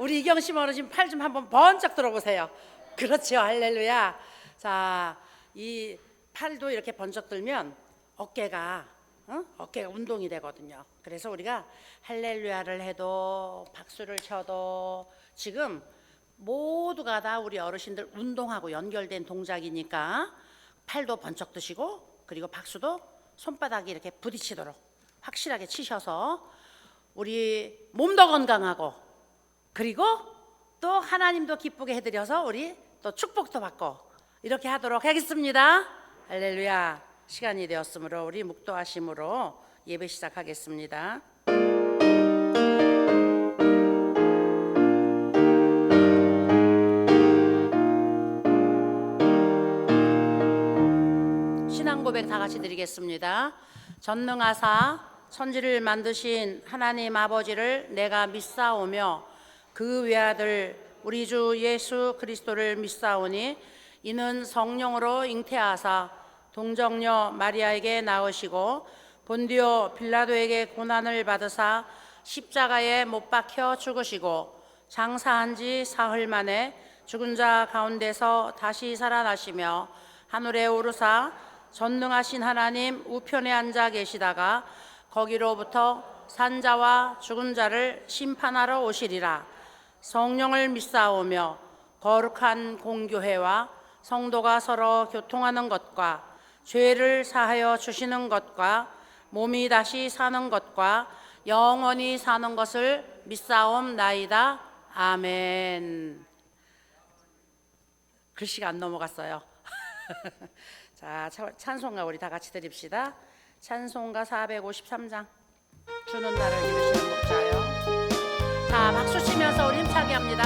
우리 이경심 어르신 팔 좀 한번 번쩍 들어보세요. 그렇죠. 할렐루야. 자, 이 팔도 이렇게 번쩍 들면 어깨가 운동이 되거든요. 그래서 우리가 할렐루야를 해도 박수를 쳐도 지금 모두가 다 우리 어르신들 운동하고 연결된 동작이니까 팔도 번쩍 드시고, 그리고 박수도 손바닥이 이렇게 부딪히도록 확실하게 치셔서 우리 몸도 건강하고, 그리고 또 하나님도 기쁘게 해드려서 우리 또 축복도 받고 이렇게 하도록 하겠습니다. 할렐루야. 시간이 되었으므로 우리 묵도하심으로 예배 시작하겠습니다. 신앙 고백 다 같이 드리겠습니다. 전능하사 천지를 만드신 하나님 아버지를 내가 믿사오며 그 외아들 우리 주 예수 그리스도를 믿사오니 이는 성령으로 잉태하사 동정녀 마리아에게 낳으시고 본디오 빌라도에게 고난을 받으사 십자가에 못 박혀 죽으시고 장사한 지 사흘 만에 죽은 자 가운데서 다시 살아나시며 하늘에 오르사 전능하신 하나님 우편에 앉아 계시다가 거기로부터 산자와 죽은 자를 심판하러 오시리라. 성령을 믿사오며 거룩한 공교회와 성도가 서로 교통하는 것과 죄를 사하여 주시는 것과 몸이 다시 사는 것과 영원히 사는 것을 믿사옵나이다. 아멘. 글씨가 안 넘어갔어요. 자, 찬송가 우리 다 같이 드립시다. 찬송가 453장 주는 나를 이루시는 목자요. 자, 박수 치면서 우리 힘차게 합니다.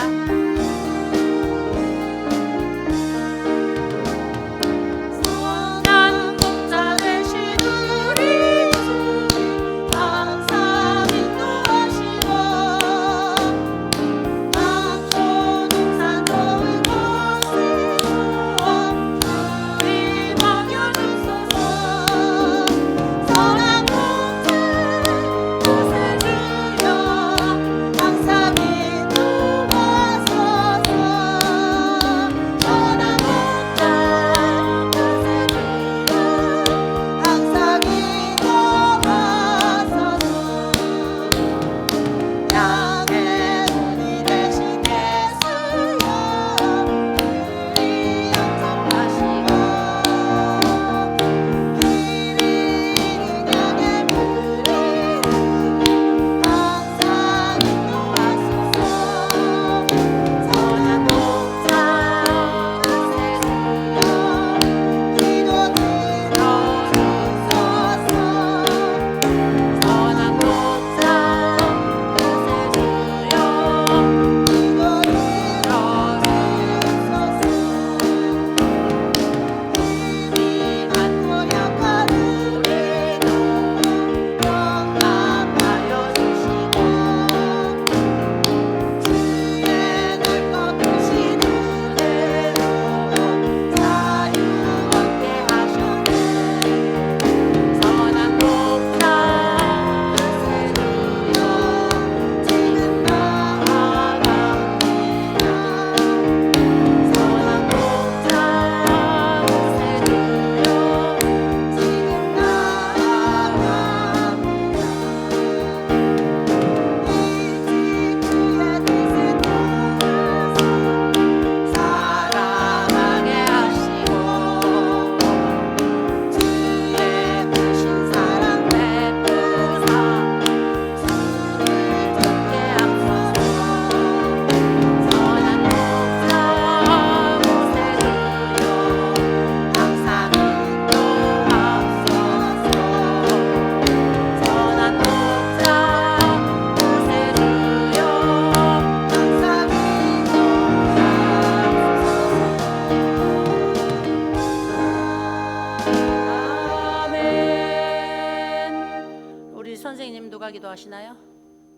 기도하시나요?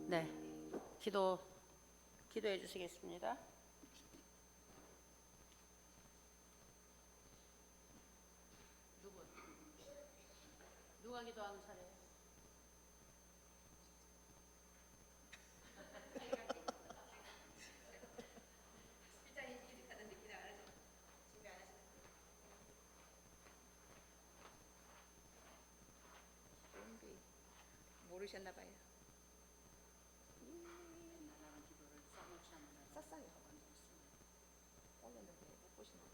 네, 기도해 주시겠습니다. 누가 기도하는 차례예요? 모르셨나 봐요. 썼어요. 올렸는데 못 보시나 봐요.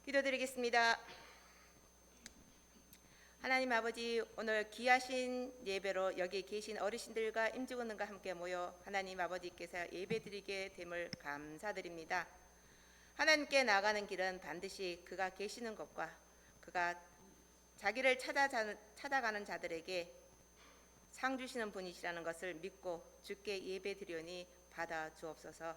기도드리겠습니다. 하나님 아버지, 오늘 귀하신 예배로 여기 계신 어르신들과 임직원들과 함께 모여 하나님 아버지께서 예배드리게 됨을 감사드립니다. 하나님께 나아가는 길은 반드시 그가 계시는 것과 그가 자기를 찾아가는 자들에게 상 주시는 분이시라는 것을 믿고 주께 예배드리오니 받아 주옵소서.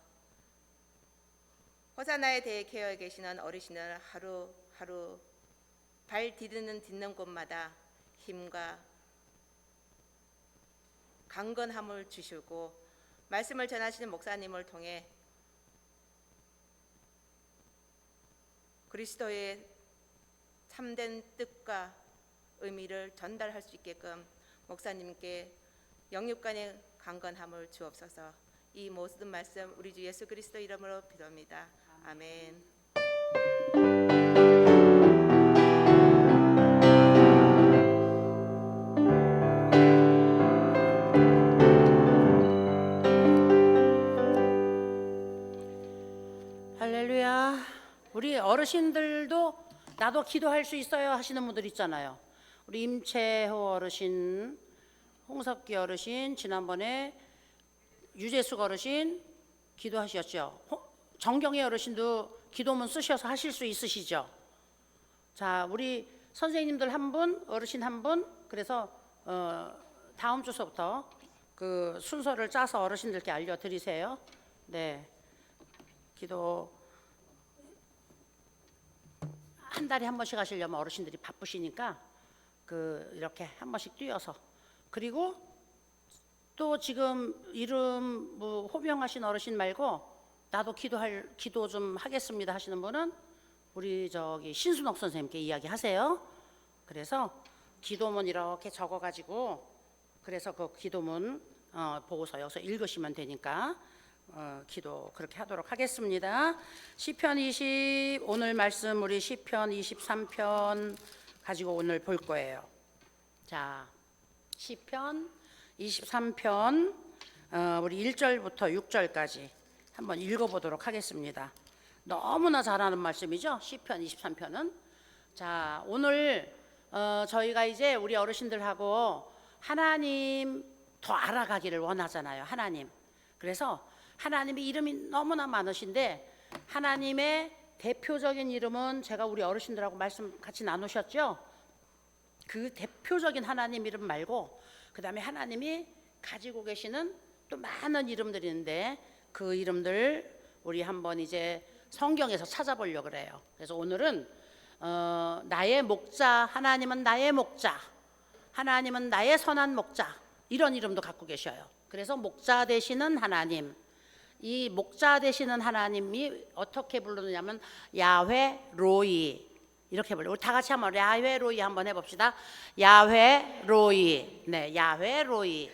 호사나에 대해 케어해 계시는 어르신을 하루하루 발 디디는 곳마다 힘과 강건함을 주시고 말씀을 전하시는 목사님을 통해 그리스도의 참된 뜻과 의미를 전달할 수 있게끔 목사님께 영육간의 강건함을 주옵소서. 이 모든 말씀 우리 주 예수 그리스도 이름으로 기도합니다. 아멘. 할렐루야. 우리 어르신들도 나도 기도할 수 있어요 하시는 분들 있잖아요. 우리 임채호 어르신, 홍석기 어르신, 지난번에 유재숙 어르신 기도하셨죠. 정경희 어르신도 기도문 쓰셔서 하실 수 있으시죠. 자, 우리 선생님들 한 분, 어르신 한 분, 그래서 다음 주서부터 그 순서를 짜서 어르신들께 알려드리세요. 네, 기도 한 달에 한 번씩 하시려면 어르신들이 바쁘시니까 그 이렇게 한 번씩 뛰어서, 그리고 또 지금 이름 뭐 호명하신 어르신 말고 나도 기도 좀 하겠습니다 하시는 분은 우리 저기 신순옥 선생님께 이야기하세요. 그래서 기도문 이렇게 적어가지고 그래서 그 기도문 보고서 여기서 읽으시면 되니까 기도 그렇게 하도록 하겠습니다. 시편 20 오늘 말씀 우리 시편 23편 가지고 오늘 볼 거예요. 자, 시편 23편 우리 1절부터 6절까지 한번 읽어보도록 하겠습니다. 너무나 잘하는 말씀이죠. 시편 23편은. 자, 오늘 저희가 이제 우리 어르신들하고 하나님 더 알아가기를 원하잖아요. 하나님. 그래서 하나님의 이름이 너무나 많으신데 하나님의 대표적인 이름은 제가 우리 어르신들하고 말씀 같이 나누셨죠. 그 대표적인 하나님 이름 말고 그 다음에 하나님이 가지고 계시는 또 많은 이름들이 있는데 그 이름들 우리 한번 이제 성경에서 찾아보려고 그래요. 그래서 오늘은 나의 목자, 하나님은 나의 목자, 하나님은 나의 선한 목자, 이런 이름도 갖고 계셔요. 그래서 목자 되시는 하나님, 이 목자 되시는 하나님이 어떻게 부르느냐면 야훼 로이 이렇게 불러요. 우리 다 같이 한번 야훼 로이 한번 해봅시다. 야훼 로이. 네, 야훼 로이.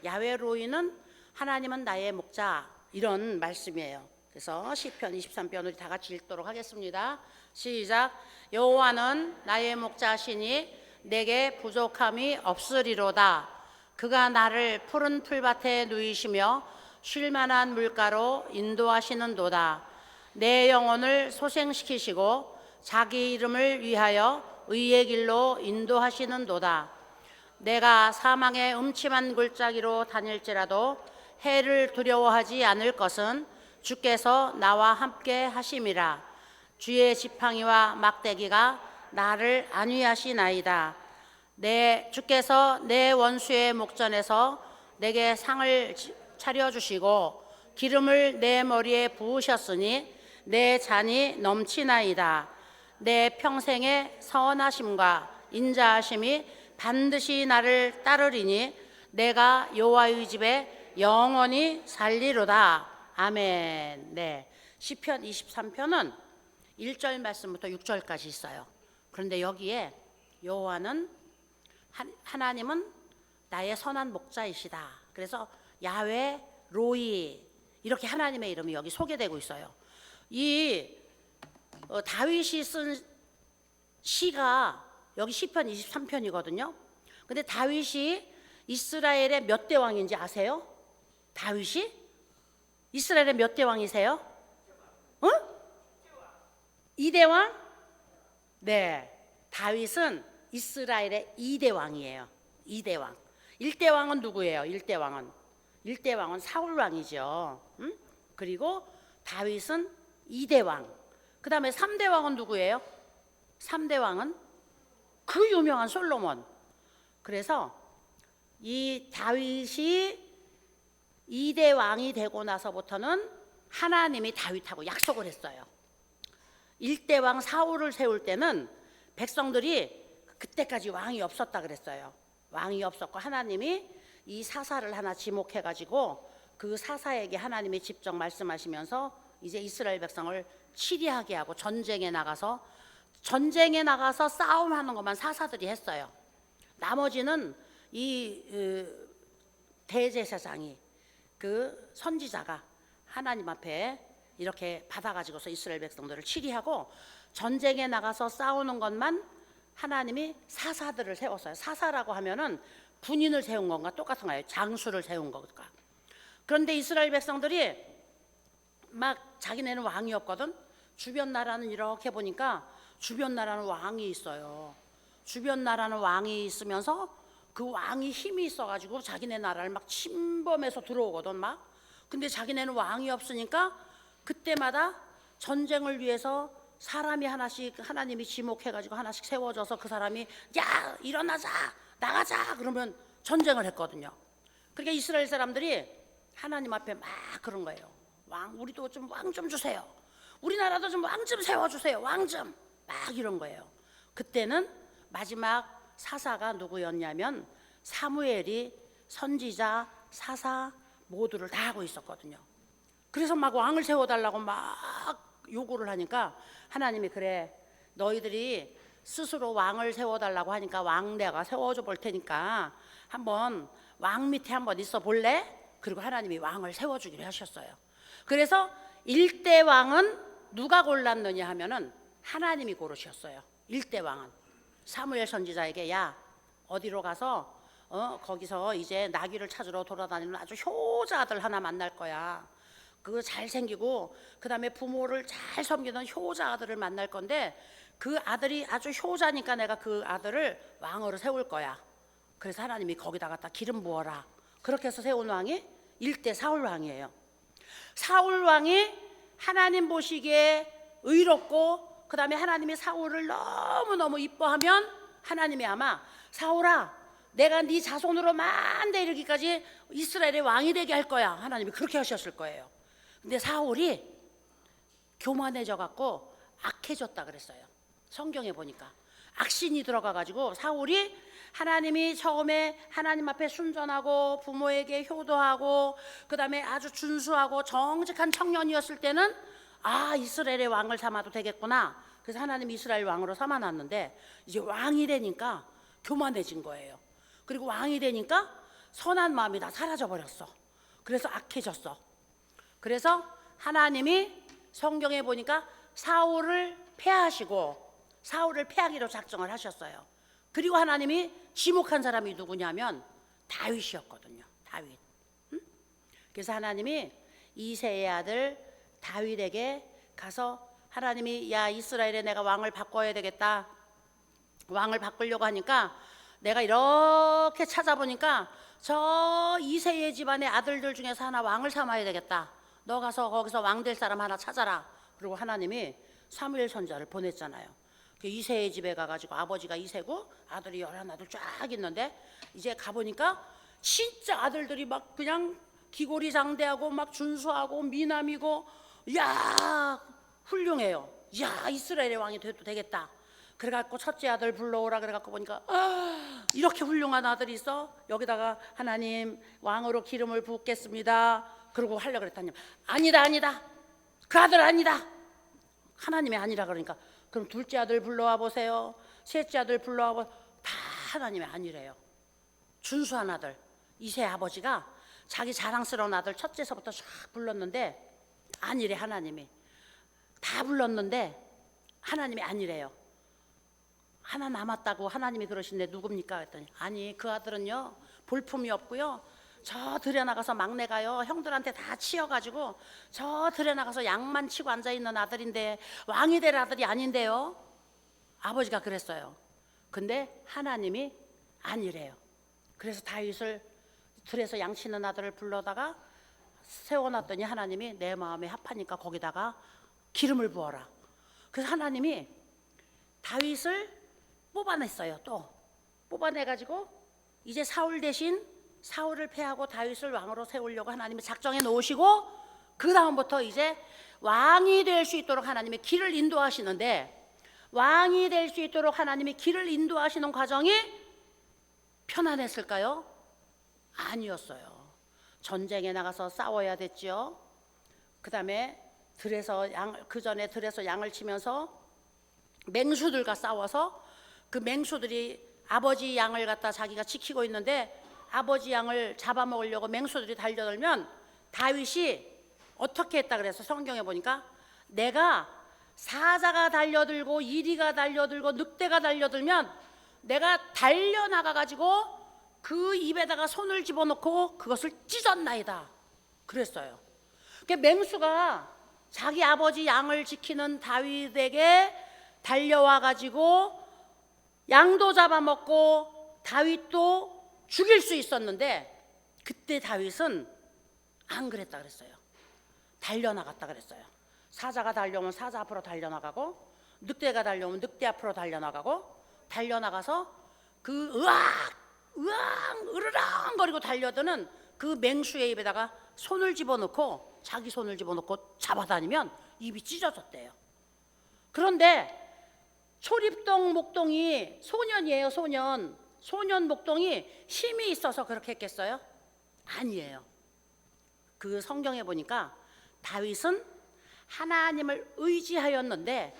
야훼 로이는 하나님은 나의 목자, 이런 말씀이에요. 그래서 시편 23편 우리 다 같이 읽도록 하겠습니다. 시작. 여호와는 나의 목자시니 내게 부족함이 없으리로다. 그가 나를 푸른 풀밭에 누이시며 쉴 만한 물가로 인도하시는도다. 내 영혼을 소생시키시고 자기 이름을 위하여 의의 길로 인도하시는도다. 내가 사망의 음침한 골짜기로 다닐지라도 해를 두려워하지 않을 것은 주께서 나와 함께 하심이라. 주의 지팡이와 막대기가 나를 안위하시나이다. 주께서 내 원수의 목전에서 내게 상을 차려주시고 기름을 내 머리에 부으셨으니 내 잔이 넘치나이다. 내 평생의 선하심과 인자하심이 반드시 나를 따르리니 내가 여호와의 집에 영원히 살리로다. 아멘. 네, 시편 23편은 1절 말씀부터 6절까지 있어요. 그런데 여기에 여호와는 하나님은 나의 선한 목자이시다. 그래서 야훼 로이 이렇게 하나님의 이름이 여기 소개되고 있어요. 이 다윗이 쓴 시가 여기 시편 23편이거든요. 근데 다윗이 이스라엘의 몇 대 왕인지 아세요? 다윗이 이스라엘의 몇 대 왕이세요? 응? 2대 왕? 네. 다윗은 이스라엘의 2대 왕이에요. 2대 왕. 1대 왕은 누구예요? 1대 왕은 사울 왕이죠. 응? 그리고 다윗은 2대 왕. 그 다음에 3대 왕은 누구예요? 3대 왕은 그 유명한 솔로몬. 그래서 이 다윗이 2대 왕이 되고 나서부터는 하나님이 다윗하고 약속을 했어요. 1대 왕 사울을 세울 때는 백성들이 그때까지 왕이 없었다 그랬어요. 왕이 없었고 하나님이 이 사사를 하나 지목해가지고 그 사사에게 하나님이 직접 말씀하시면서 이제 이스라엘 백성을 치리하게 하고 전쟁에 나가서 싸움하는 것만 사사들이 했어요. 나머지는 이 대제사장이 그 선지자가 하나님 앞에 이렇게 받아가지고서 이스라엘 백성들을 치리하고 전쟁에 나가서 싸우는 것만 하나님이 사사들을 세웠어요. 사사라고 하면은 군인을 세운 건가 똑같은 거예요. 장수를 세운 건가. 그런데 이스라엘 백성들이 막 자기네는 왕이 없거든. 주변 나라는 이렇게 보니까 주변 나라는 왕이 있어요. 주변 나라는 왕이 있으면서 그 왕이 힘이 있어가지고 자기네 나라를 막 침범해서 들어오거든 막. 근데 자기네는 왕이 없으니까 그때마다 전쟁을 위해서 사람이 하나씩 하나님이 지목해가지고 하나씩 세워져서 그 사람이 야 일어나자 나가자 그러면 전쟁을 했거든요. 그러니까 이스라엘 사람들이 하나님 앞에 막 그런 거예요. 왕 우리도 좀 왕 좀 주세요. 우리나라도 좀 왕 좀 세워주세요. 왕 좀 막 이런 거예요. 그때는 마지막 사사가 누구였냐면 사무엘이 선지자 사사 모두를 다 하고 있었거든요. 그래서 막 왕을 세워달라고 막 요구를 하니까 하나님이 그래 너희들이 스스로 왕을 세워달라고 하니까 왕 내가 세워줘 볼 테니까 한번 왕 밑에 한번 있어 볼래? 그리고 하나님이 왕을 세워주기로 하셨어요. 그래서 1대 왕은 누가 골랐느냐 하면은 하나님이 고르셨어요. 1대 왕은 사무엘 선지자에게 야 어디로 가서 거기서 이제 나귀를 찾으러 돌아다니는 아주 효자 아들 하나 만날 거야. 그 잘생기고 그 다음에 부모를 잘 섬기는 효자 아들을 만날 건데 그 아들이 아주 효자니까 내가 그 아들을 왕으로 세울 거야. 그래서 하나님이 거기다 갖다 기름 부어라. 그렇게 해서 세운 왕이 1대 사울 왕이에요. 사울 왕이 하나님 보시기에 의롭고 그 다음에 하나님이 사울을 너무너무 이뻐하면 하나님이 아마 사울아 내가 네 자손으로 만대 이르기까지 이스라엘의 왕이 되게 할 거야. 하나님이 그렇게 하셨을 거예요. 근데 사울이 교만해져 갖고 악해졌다 그랬어요. 성경에 보니까 악신이 들어가 가지고 사울이 하나님이 처음에 하나님 앞에 순전하고 부모에게 효도하고 그 다음에 아주 준수하고 정직한 청년이었을 때는 아 이스라엘의 왕을 삼아도 되겠구나. 그래서 하나님이 이스라엘 왕으로 삼아놨는데 이제 왕이 되니까 교만해진 거예요. 그리고 왕이 되니까 선한 마음이 다 사라져버렸어. 그래서 악해졌어. 그래서 하나님이 성경에 보니까 사울을 패하기로 작정을 하셨어요. 그리고 하나님이 지목한 사람이 누구냐면 다윗이었거든요. 다윗. 그래서 하나님이 이새의 아들 다윗에게 가서 하나님이 야 이스라엘에 내가 왕을 바꿔야 되겠다. 왕을 바꾸려고 하니까 내가 이렇게 찾아보니까 저 이새의 집안의 아들들 중에서 하나 왕을 삼아야 되겠다. 너 가서 거기서 왕 될 사람 하나 찾아라. 그리고 하나님이 사무엘 선지자를 보냈잖아요. 그 이새의 집에 가가지고 아버지가 이새고 아들이 11아들 쫙 있는데 이제 가보니까 진짜 아들들이 막 그냥 기고리장대하고 막 준수하고 미남이고 야 훌륭해요. 야 이스라엘의 왕이 돼도 되겠다. 그래갖고 첫째 아들 불러오라 그래갖고 보니까 이렇게 훌륭한 아들이 있어. 여기다가 하나님 왕으로 기름을 붓겠습니다. 그러고 하려고 그랬더니 아니다 그 아들 아니다. 하나님이 아니라 그러니까 그럼 둘째 아들 불러와 보세요. 셋째 아들 불러와 보세요. 다 하나님이 아니래요. 준수한 아들. 이새 아버지가 자기 자랑스러운 아들 첫째서부터 쫙 불렀는데 아니래. 하나님이 다 불렀는데 하나님이 아니래요. 하나 남았다고 하나님이 그러신데 누굽니까? 했더니 아니 그 아들은요 볼품이 없고요 저 들에 나가서 막내가요 형들한테 다 치여가지고 저 들에 나가서 양만 치고 앉아있는 아들인데 왕이 될 아들이 아닌데요. 아버지가 그랬어요. 근데 하나님이 아니래요. 그래서 다윗을 들에서 양치는 아들을 불러다가 세워놨더니 하나님이 내 마음에 합하니까 거기다가 기름을 부어라. 그래서 하나님이 다윗을 뽑아냈어요. 또 뽑아내가지고 이제 사울 대신 사울을 패하고 다윗을 왕으로 세우려고 하나님이 작정해 놓으시고 그 다음부터 이제 왕이 될 수 있도록 하나님이 길을 인도하시는데 왕이 될 수 있도록 하나님이 길을 인도하시는 과정이 편안했을까요? 아니었어요. 전쟁에 나가서 싸워야 됐죠. 그 다음에 그 전에 들에서 양을 치면서 맹수들과 싸워서 그 맹수들이 아버지 양을 갖다 자기가 지키고 있는데 아버지 양을 잡아먹으려고 맹수들이 달려들면 다윗이 어떻게 했다 그래서 성경에 보니까 내가 사자가 달려들고 이리가 달려들고 늑대가 달려들면 내가 달려나가가지고 그 입에다가 손을 집어넣고 그것을 찢었나이다 그랬어요. 그 맹수가 자기 아버지 양을 지키는 다윗에게 달려와가지고 양도 잡아먹고 다윗도 죽일 수 있었는데 그때 다윗은 안 그랬다 그랬어요. 달려나갔다 그랬어요. 사자가 달려오면 사자 앞으로 달려나가고 늑대가 달려오면 늑대 앞으로 달려나가고 달려나가서 그 으앙 으르렁거리고 달려드는 그 맹수의 입에다가 손을 집어넣고 자기 손을 집어넣고 잡아다니면 입이 찢어졌대요. 그런데 초립동 목동이 소년이에요. 소년 목동이 힘이 있어서 그렇게 했겠어요? 아니에요. 그 성경에 보니까 다윗은 하나님을 의지하였는데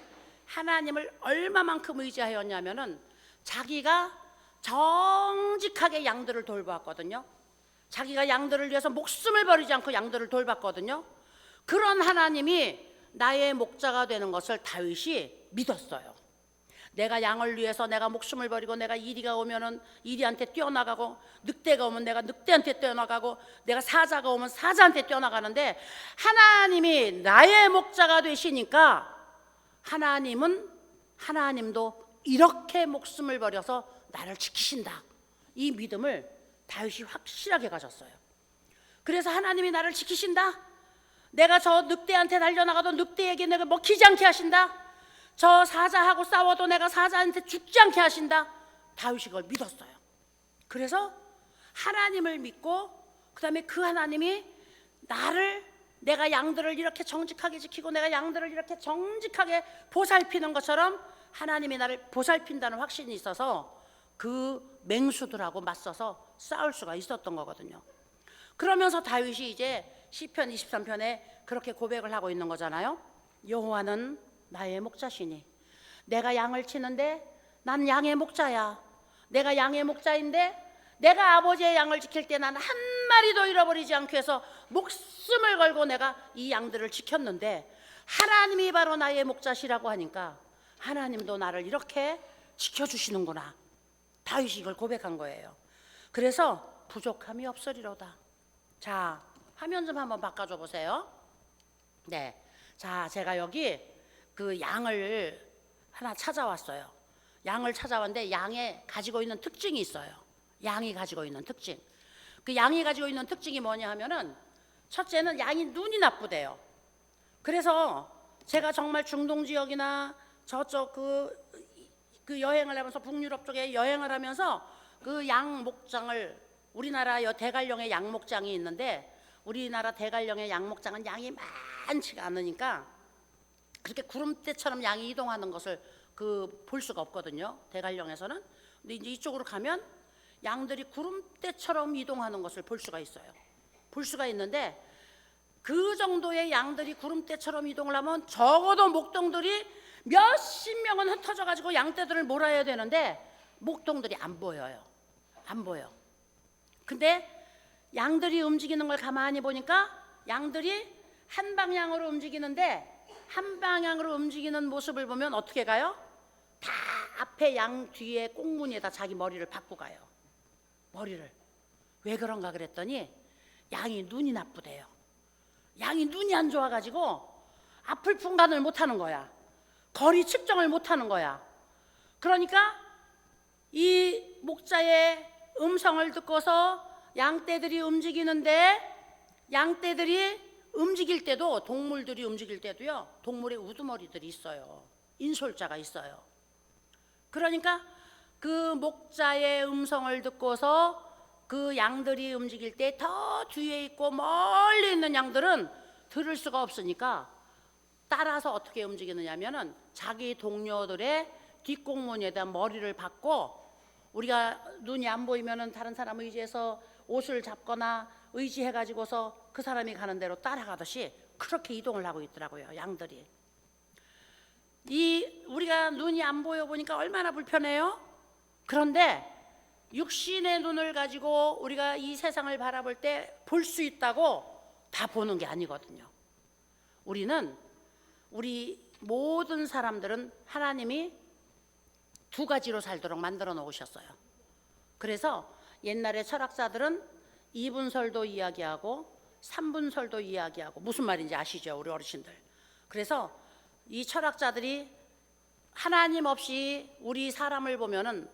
하나님을 얼마만큼 의지하였냐면은 자기가 정직하게 양들을 돌보았거든요. 자기가 양들을 위해서 목숨을 버리지 않고 양들을 돌봤거든요. 그런 하나님이 나의 목자가 되는 것을 다윗이 믿었어요. 내가 양을 위해서 내가 목숨을 버리고 내가 이리가 오면은 이리한테 뛰어나가고 늑대가 오면 내가 늑대한테 뛰어나가고 내가 사자가 오면 사자한테 뛰어나가는데 하나님이 나의 목자가 되시니까 하나님도 이렇게 목숨을 버려서 나를 지키신다. 이 믿음을 다윗이 확실하게 가졌어요. 그래서 하나님이 나를 지키신다. 내가 저 늑대한테 달려나가도 늑대에게 내가 먹히지 않게 하신다. 저 사자하고 싸워도 내가 사자한테 죽지 않게 하신다. 다윗이 그걸 믿었어요. 그래서 하나님을 믿고 그 다음에 그 하나님이 내가 양들을 이렇게 정직하게 지키고 내가 양들을 이렇게 정직하게 보살피는 것처럼 하나님이 나를 보살핀다는 확신이 있어서 그 맹수들하고 맞서서 싸울 수가 있었던 거거든요. 그러면서 다윗이 이제 시편 23편에 그렇게 고백을 하고 있는 거잖아요. 여호와는 나의 목자시니 내가 양을 치는데 난 양의 목자야. 내가 양의 목자인데 내가 아버지의 양을 지킬 때 난 한 마리도 잃어버리지 않기 위해서 목숨을 걸고 내가 이 양들을 지켰는데 하나님이 바로 나의 목자시라고 하니까 하나님도 나를 이렇게 지켜주시는구나. 다윗이 이걸 고백한 거예요. 그래서 부족함이 없으리로다. 자, 화면 좀 한번 바꿔줘 보세요. 네, 자, 제가 여기 그 양을 하나 찾아왔어요. 양을 찾아왔는데 양에 가지고 있는 특징이 있어요. 양이 가지고 있는 특징. 그 양이 가지고 있는 특징이 뭐냐 하면은 첫째는 양이 눈이 나쁘대요. 그래서 제가 정말 중동 지역이나 저쪽 그 여행을 하면서 북유럽 쪽에 여행을 하면서 그 양 목장을 우리나라 대관령에 양 목장이 있는데 우리나라 대관령의 양 목장은 양이 많지가 않으니까 그렇게 구름대처럼 양이 이동하는 것을 볼 수가 없거든요. 대관령에서는. 근데 이제 이쪽으로 가면 양들이 구름대처럼 이동하는 것을 볼 수가 있어요. 볼 수가 있는데 그 정도의 양들이 구름대처럼 이동을 하면 적어도 목동들이 몇십 명은 흩어져 가지고 양떼들을 몰아야 되는데 목동들이 안 보여요. 안 보여. 근데 양들이 움직이는 걸 가만히 보니까 양들이 한 방향으로 움직이는데 한 방향으로 움직이는 모습을 보면 어떻게 가요? 다 앞에 양 뒤에 꽁무니에다 자기 머리를 박고 가요. 머리를. 왜 그런가 그랬더니 양이 눈이 나쁘대요. 양이 눈이 안 좋아가지고 앞을 분간을 못하는 거야. 거리 측정을 못하는 거야. 그러니까 이 목자의 음성을 듣고서 양떼들이 움직이는데, 양떼들이 움직일 때도, 동물들이 움직일 때도요, 동물의 우두머리들이 있어요. 인솔자가 있어요. 그러니까 그 목자의 음성을 듣고서 그 양들이 움직일 때 더 뒤에 있고 멀리 있는 양들은 들을 수가 없으니까 따라서 어떻게 움직이느냐면은 자기 동료들의 뒷공무니에다 머리를 박고, 우리가 눈이 안 보이면은 다른 사람 의지해서 옷을 잡거나 의지해 가지고서 그 사람이 가는 대로 따라가듯이 그렇게 이동을 하고 있더라고요, 양들이. 우리가 눈이 안 보여 보니까 얼마나 불편해요? 그런데 육신의 눈을 가지고 우리가 이 세상을 바라볼 때 볼 수 있다고 다 보는 게 아니거든요. 우리 모든 사람들은 하나님이 두 가지로 살도록 만들어 놓으셨어요. 그래서 옛날에 철학자들은 이분설도 이야기하고 삼분설도 이야기하고, 무슨 말인지 아시죠, 우리 어르신들? 그래서 이 철학자들이 하나님 없이 우리 사람을 보면은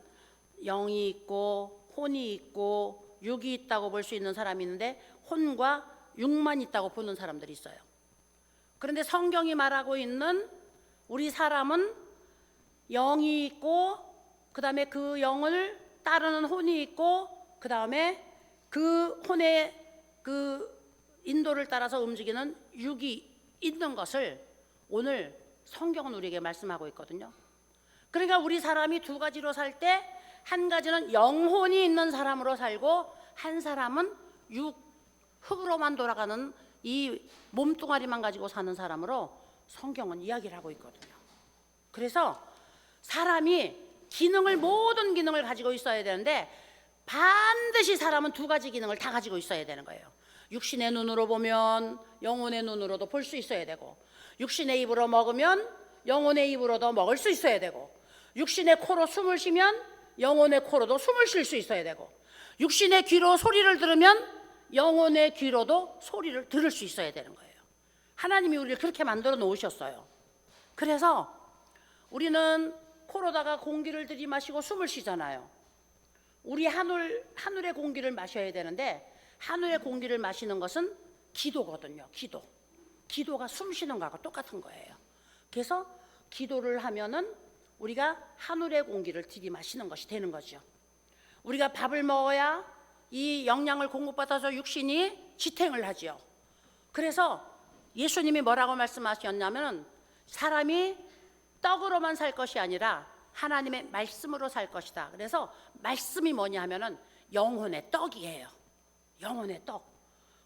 영이 있고 혼이 있고 육이 있다고 볼 수 있는 사람이 있는데, 혼과 육만 있다고 보는 사람들이 있어요. 그런데 성경이 말하고 있는 우리 사람은 영이 있고, 그 다음에 그 영을 따르는 혼이 있고, 그 다음에 그 혼의 그 인도를 따라서 움직이는 육이 있는 것을 오늘 성경은 우리에게 말씀하고 있거든요. 그러니까 우리 사람이 두 가지로 살 때, 한 가지는 영혼이 있는 사람으로 살고, 한 사람은 흙으로만 돌아가는 이 몸뚱아리만 가지고 사는 사람으로 성경은 이야기를 하고 있거든요. 그래서 사람이 모든 기능을 가지고 있어야 되는데, 반드시 사람은 두 가지 기능을 다 가지고 있어야 되는 거예요. 육신의 눈으로 보면 영혼의 눈으로도 볼 수 있어야 되고, 육신의 입으로 먹으면 영혼의 입으로도 먹을 수 있어야 되고, 육신의 코로 숨을 쉬면 영혼의 코로도 숨을 쉴 수 있어야 되고, 육신의 귀로 소리를 들으면 영혼의 귀로도 소리를 들을 수 있어야 되는 거예요. 하나님이 우리를 그렇게 만들어 놓으셨어요. 그래서 우리는 코로다가 공기를 들이마시고 숨을 쉬잖아요. 우리 하늘의 공기를 마셔야 되는데, 하늘의 공기를 마시는 것은 기도거든요. 기도가 숨 쉬는 거하고 똑같은 거예요. 그래서 기도를 하면은 우리가 하늘의 공기를 들이마시는 것이 되는 거죠. 우리가 밥을 먹어야 이 영양을 공급받아서 육신이 지탱을 하죠. 그래서 예수님이 뭐라고 말씀하셨냐면, 사람이 떡으로만 살 것이 아니라 하나님의 말씀으로 살 것이다. 그래서 말씀이 뭐냐 하면은 영혼의 떡이에요. 영혼의 떡.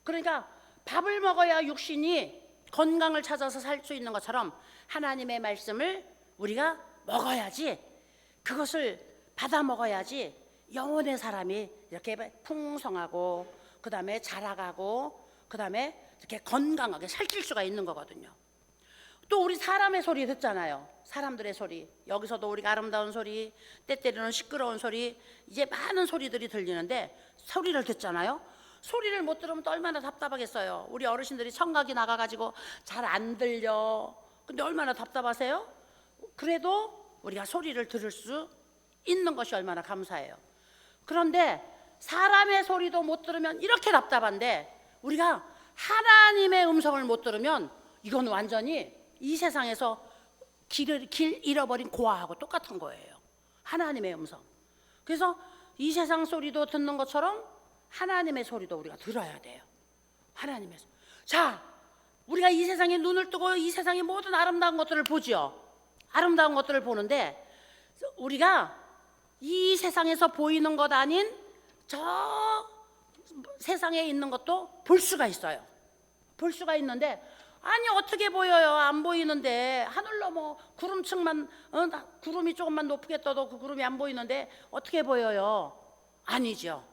그러니까 밥을 먹어야 육신이 건강을 찾아서 살 수 있는 것처럼 하나님의 말씀을 우리가 먹어야지, 그것을 받아 먹어야지 영혼의 사람이 이렇게 풍성하고, 그 다음에 자라가고, 그 다음에 이렇게 건강하게 살찔 수가 있는 거거든요. 또 우리 사람의 소리 듣잖아요. 사람들의 소리. 여기서도 우리가 아름다운 소리, 때때로는 시끄러운 소리, 이제 많은 소리들이 들리는데 소리를 듣잖아요. 소리를 못 들으면 또 얼마나 답답하겠어요. 우리 어르신들이 청각이 나가가지고 잘 안 들려. 근데 얼마나 답답하세요? 그래도 우리가 소리를 들을 수 있는 것이 얼마나 감사해요. 그런데 사람의 소리도 못 들으면 이렇게 답답한데, 우리가 하나님의 음성을 못 들으면 이건 완전히 이 세상에서 길 잃어버린 고아하고 똑같은 거예요. 하나님의 음성. 그래서 이 세상 소리도 듣는 것처럼 하나님의 소리도 우리가 들어야 돼요. 하나님의 소리. 자, 우리가 이 세상에 눈을 뜨고 이 세상의 모든 아름다운 것들을 보죠. 아름다운 것들을 보는데, 우리가 이 세상에서 보이는 것 아닌 저 세상에 있는 것도 볼 수가 있어요. 볼 수가 있는데, 아니 어떻게 보여요? 안 보이는데. 하늘로 뭐 구름층만 구름이 조금만 높게 떠도 그 구름이 안 보이는데 어떻게 보여요? 아니죠.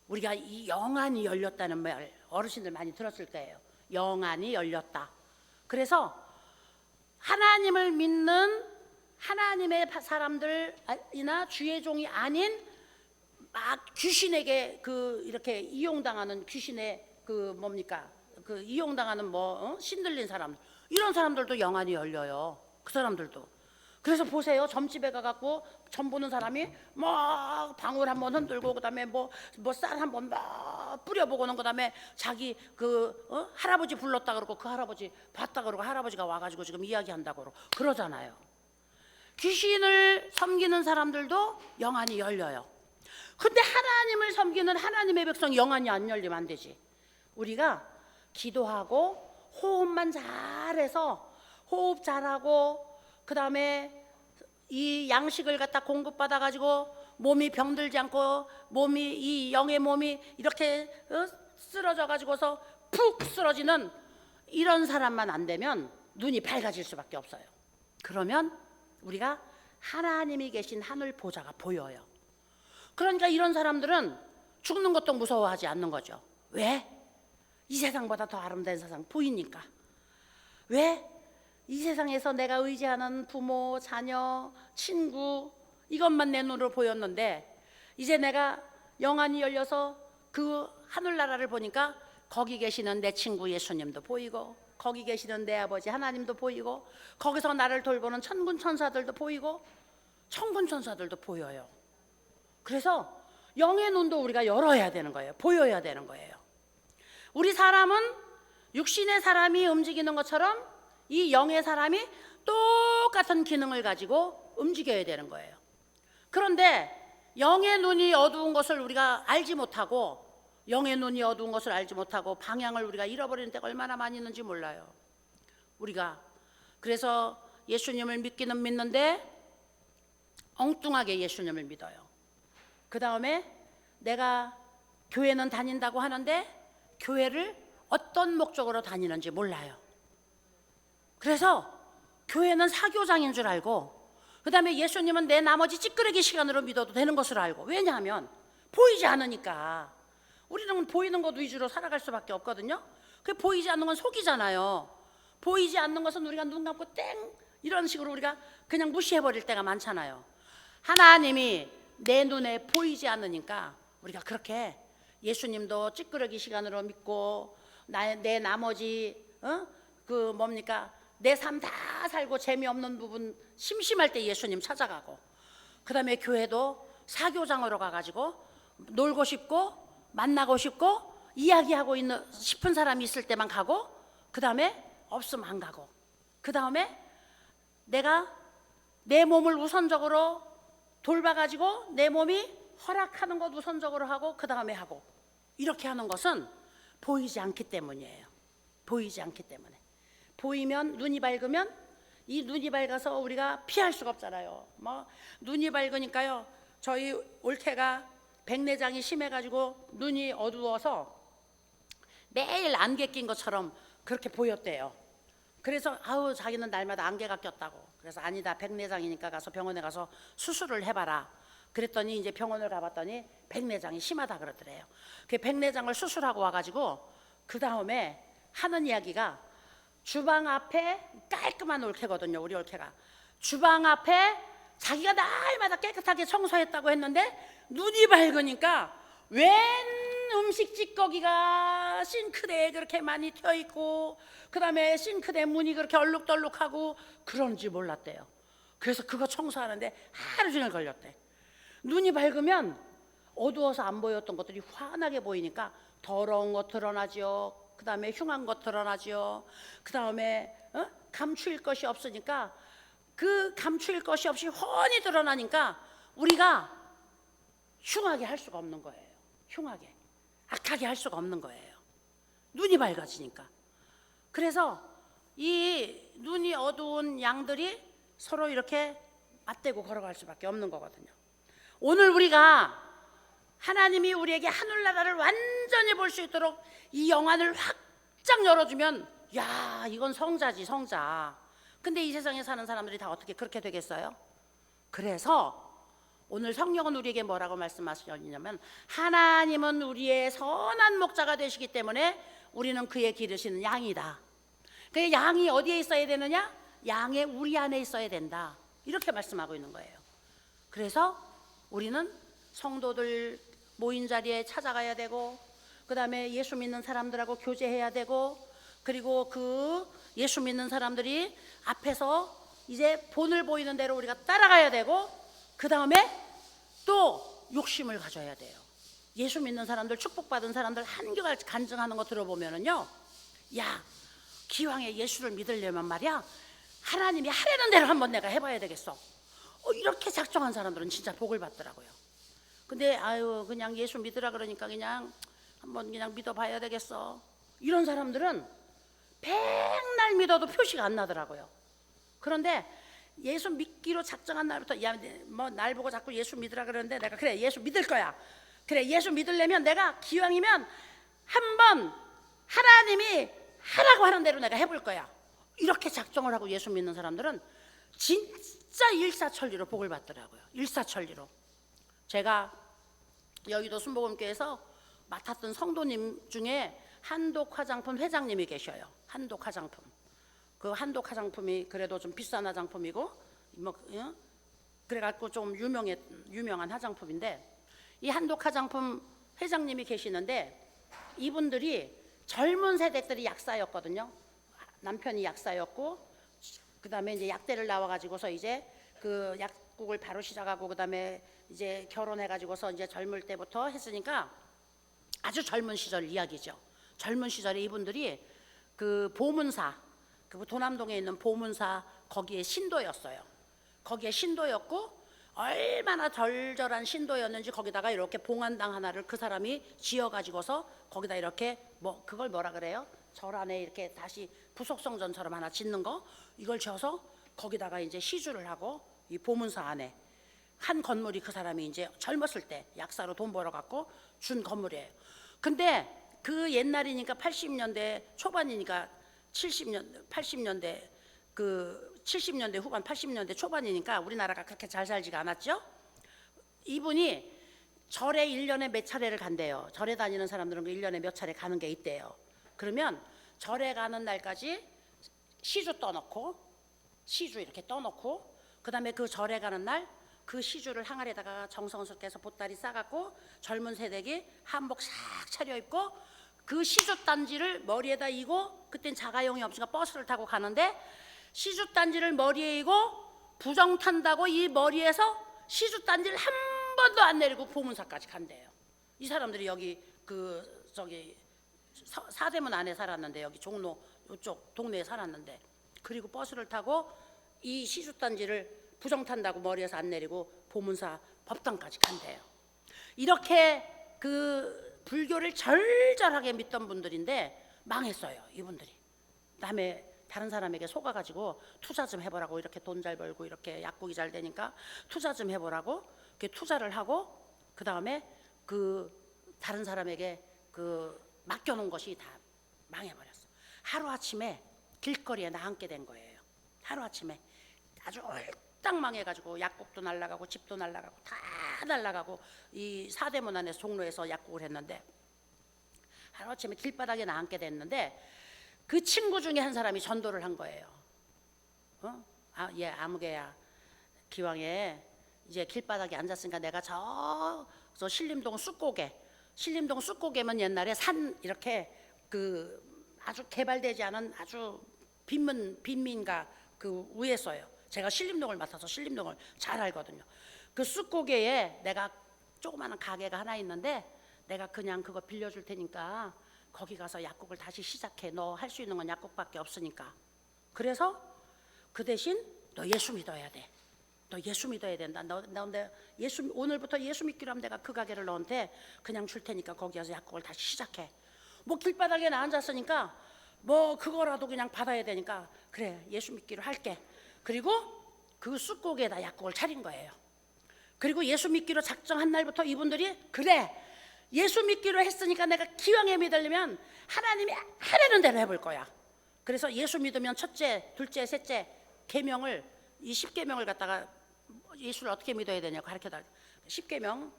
우리가 이 영안이 열렸다는 말 어르신들 많이 들었을 거예요. 영안이 열렸다. 그래서 하나님을 믿는 하나님의 사람들이나 주의 종이 아닌 막 귀신에게 이렇게 이용당하는 귀신의 이용당하는 신들린 사람들, 이런 사람들도 영안이 열려요. 그 사람들도. 그래서 보세요. 점집에 가갖고 점 보는 사람이 막 방울 한번 흔들고 그다음에 쌀 한번 막 뿌려보고는 그다음에 자기 할아버지 불렀다 그러고 그 할아버지 봤다 그러고 할아버지가 와가지고 지금 이야기한다고 그러잖아요. 귀신을 섬기는 사람들도 영안이 열려요. 근데 하나님을 섬기는 하나님의 백성 영안이 안 열리면 안 되지. 우리가 기도하고 호흡만 잘해서 호흡 잘하고 그 다음에 이 양식을 갖다 공급받아 가지고 몸이 병들지 않고 이 영의 몸이 이렇게 쓰러져 가지고서 푹 쓰러지는 이런 사람만 안 되면 눈이 밝아질 수밖에 없어요. 그러면 우리가 하나님이 계신 하늘 보좌가 보여요. 그러니까 이런 사람들은 죽는 것도 무서워하지 않는 거죠. 왜? 이 세상보다 더 아름다운 세상 보이니까. 왜? 이 세상에서 내가 의지하는 부모, 자녀, 친구 이것만 내 눈으로 보였는데 이제 내가 영안이 열려서 그 하늘나라를 보니까 거기 계시는 내 친구 예수님도 보이고 거기 계시는 내 아버지 하나님도 보이고 거기서 나를 돌보는 천군 천사들도 보이고 천군 천사들도 보여요. 그래서 영의 눈도 우리가 열어야 되는 거예요. 보여야 되는 거예요. 우리 사람은 육신의 사람이 움직이는 것처럼 이 영의 사람이 똑같은 기능을 가지고 움직여야 되는 거예요. 그런데 영의 눈이 어두운 것을 우리가 알지 못하고 영의 눈이 어두운 것을 알지 못하고 방향을 우리가 잃어버리는 때가 얼마나 많이 있는지 몰라요. 우리가 그래서 예수님을 믿기는 믿는데 엉뚱하게 예수님을 믿어요. 그 다음에 내가 교회는 다닌다고 하는데 교회를 어떤 목적으로 다니는지 몰라요. 그래서 교회는 사교장인 줄 알고 그 다음에 예수님은 내 나머지 찌끄레기 시간으로 믿어도 되는 것을 알고. 왜냐하면 보이지 않으니까. 우리는 보이는 것 위주로 살아갈 수밖에 없거든요. 그 보이지 않는 건 속이잖아요. 보이지 않는 것은 우리가 눈 감고 땡 이런 식으로 우리가 그냥 무시해버릴 때가 많잖아요. 하나님이 내 눈에 보이지 않으니까 우리가 그렇게 예수님도 찌끄레기 시간으로 믿고 내 나머지 내 삶 다 살고 재미없는 부분 심심할 때 예수님 찾아가고 그 다음에 교회도 사교장으로 가가지고 놀고 싶고 만나고 싶고 이야기하고 싶은 사람이 있을 때만 가고 그 다음에 없으면 안 가고 그 다음에 내가 내 몸을 우선적으로 돌봐가지고 내 몸이 허락하는 것 우선적으로 하고 그 다음에 하고 이렇게 하는 것은 보이지 않기 때문이에요. 보이지 않기 때문에. 보이면 눈이 밝으면 이 눈이 밝아서 우리가 피할 수가 없잖아요. 눈이 밝으니까요. 저희 올케가 백내장이 심해가지고 눈이 어두워서 매일 안개 낀 것처럼 그렇게 보였대요. 그래서 자기는 날마다 안개가 꼈다고. 그래서 아니다 백내장이니까 가서 병원에 가서 수술을 해봐라. 그랬더니 이제 병원을 가봤더니 백내장이 심하다 그러더래요. 그 백내장을 수술하고 와가지고 그 다음에 하는 이야기가 주방 앞에 깔끔한 올케거든요. 우리 올케가 주방 앞에 자기가 날마다 깨끗하게 청소했다고 했는데 눈이 밝으니까 웬 음식 찌꺼기가 싱크대에 그렇게 많이 튀어있고 그 다음에 싱크대 문이 그렇게 얼룩덜룩하고 그런지 몰랐대요. 그래서 그거 청소하는데 하루 종일 걸렸대. 눈이 밝으면 어두워서 안 보였던 것들이 환하게 보이니까 더러운 것 드러나죠. 그 다음에 흉한 것 드러나죠. 그 다음에 감추일 것이 없으니까 그 감추일 것이 없이 훤히 드러나니까 우리가 흉하게 할 수가 없는 거예요. 흉하게 악하게 할 수가 없는 거예요. 눈이 밝아지니까. 그래서 이 눈이 어두운 양들이 서로 이렇게 맞대고 걸어갈 수밖에 없는 거거든요. 오늘 우리가 하나님이 우리에게 하늘나라를 완전히 볼 수 있도록 이 영안을 확장 열어주면 야 이건 성자지 성자. 근데 이 세상에 사는 사람들이 다 어떻게 그렇게 되겠어요? 그래서 오늘 성령은 우리에게 뭐라고 말씀하시냐면 하나님은 우리의 선한 목자가 되시기 때문에 우리는 그의 기르시는 양이다. 그 양이 어디에 있어야 되느냐? 양의 우리 안에 있어야 된다. 이렇게 말씀하고 있는 거예요. 그래서 우리는 성도들 모인 자리에 찾아가야 되고, 그 다음에 예수 믿는 사람들하고 교제해야 되고, 그리고 그 예수 믿는 사람들이 앞에서 이제 본을 보이는 대로 우리가 따라가야 되고, 그 다음에 또 욕심을 가져야 돼요. 예수 믿는 사람들, 축복받은 사람들 한결 간증하는 거 들어보면은요, 야, 기왕에 예수를 믿으려면 말이야, 하나님이 하라는 대로 한번 내가 해봐야 되겠어. 이렇게 작정한 사람들은 진짜 복을 받더라고요. 근데 아유, 그냥 예수 믿으라 그러니까 그냥 한번 그냥 믿어봐야 되겠어. 이런 사람들은 백날 믿어도 표시가 안 나더라고요. 그런데 예수 믿기로 작정한 날부터, 야, 뭐 날 보고 자꾸 예수 믿으라 그러는데 내가 그래, 예수 믿을 거야. 그래, 예수 믿으려면 내가 기왕이면 한번 하나님이 하라고 하는 대로 내가 해볼 거야. 이렇게 작정을 하고 예수 믿는 사람들은 진짜 일사천리로 복을 받더라고요. 일사천리로. 제가 여의도 순복음교회에서 맡았던 성도님 중에 한독 화장품 회장님이 계셔요. 한독 화장품. 그 한독 화장품이 그래도 좀 비싼 화장품이고, 뭐 그래갖고 좀 유명한 화장품인데, 이 한독 화장품 회장님이 계시는데, 이분들이 젊은 세대들이 약사였거든요. 남편이 약사였고, 그 다음에 이제 약대를 나와가지고서 이제 그 약국을 바로 시작하고, 그 다음에 이제 결혼해가지고서 이제 젊을 때부터 했으니까 아주 젊은 시절 이야기죠. 젊은 시절에 이분들이 그 보문사, 그 도남동에 있는 보문사 거기에 신도였어요. 거기에 신도였고, 얼마나 절절한 신도였는지 거기다가 이렇게 봉안당 하나를 그 사람이 지어가지고서 거기다 이렇게 뭐 그걸 뭐라 그래요? 절 안에 이렇게 다시 부속성전처럼 하나 짓는 거, 이걸 지어서 거기다가 이제 시주를 하고, 이 보문사 안에 한 건물이 그 사람이 이제 젊었을 때 약사로 돈 벌어 갖고 준 건물이에요. 근데 그 옛날이니까 80년대 초반이니까 80년대 그 70년대 후반 80년대 초반이니까 우리나라가 그렇게 잘 살지가 않았죠. 이분이 절에 1년에 몇 차례를 간대요. 절에 다니는 사람들은 그 1년에 몇 차례 가는 게 있대요. 그러면 절에 가는 날까지 시주 떠놓고, 시주 이렇게 떠놓고, 그 다음에 그 절에 가는 날 그 시주를 항아리에다가 정성스럽게 해서 보따리 싸갖고 젊은 세대기 한복 싹 차려입고 그 시주 단지를 머리에다 이고, 그땐 자가용이 없으니까 버스를 타고 가는데, 시주 단지를 머리에 이고 부정 탄다고 이 머리에서 시주 단지를 한 번도 안 내리고 보문사까지 간대요. 이 사람들이 여기 그 저기 사대문 안에 살았는데, 여기 종로 이쪽 동네에 살았는데, 그리고 버스를 타고 이 시주 단지를 부정 탄다고 머리에서 안 내리고 보문사 법당까지 간대요. 이렇게 그 불교를 절절하게 믿던 분들인데 망했어요, 이분들이. 다른 사람에게 속아가지고 투자 좀 해보라고, 이렇게 돈 잘 벌고 이렇게 약국이 잘 되니까 투자 좀 해보라고 이렇게 투자를 하고, 그 다음에 그 다른 사람에게 그 맡겨놓은 것이 다 망해버렸어. 하루아침에 길거리에 나앉게 된 거예요. 하루아침에 아주 딱 망해가지고 약국도 날라가고 집도 날라가고 다 날라가고, 이 사대문 안에서 종로에서 약국을 했는데 하루아침에 길바닥에 나앉게 됐는데, 그 친구 중에 한 사람이 전도를 한 거예요. 아무개야, 기왕에 이제 길바닥에 앉았으니까 내가 저 신림동 쑥고개면 옛날에 산 이렇게 그 아주 개발되지 않은 아주 빈민가 그 위에서요. 제가 신림동을 맡아서 신림동을 잘 알거든요. 그 쑥고개에 내가 조그마한 가게가 하나 있는데, 내가 그냥 그거 빌려줄 테니까 거기 가서 약국을 다시 시작해. 너 할 수 있는 건 약국밖에 없으니까. 그래서 그 대신 너 예수 믿어야 돼. 너 예수 믿어야 된다. 오늘부터 예수 믿기로 하면 내가 그 가게를 너한테 그냥 줄 테니까 거기 가서 약국을 다시 시작해. 뭐 길바닥에 나 앉았으니까 뭐 그거라도 그냥 받아야 되니까, 그래, 예수 믿기로 할게. 그리고 그 쑥고개에다 약국을 차린 거예요. 그리고 예수 믿기로 작정한 날부터 이분들이, 그래, 예수 믿기로 했으니까 내가 기왕에 믿으려면 하나님이 하라는 대로 해볼 거야. 그래서 예수 믿으면 첫째, 둘째, 셋째 계명을, 이 10계명을 갖다가 예수를 어떻게 믿어야 되냐고 가르쳐다. 10계명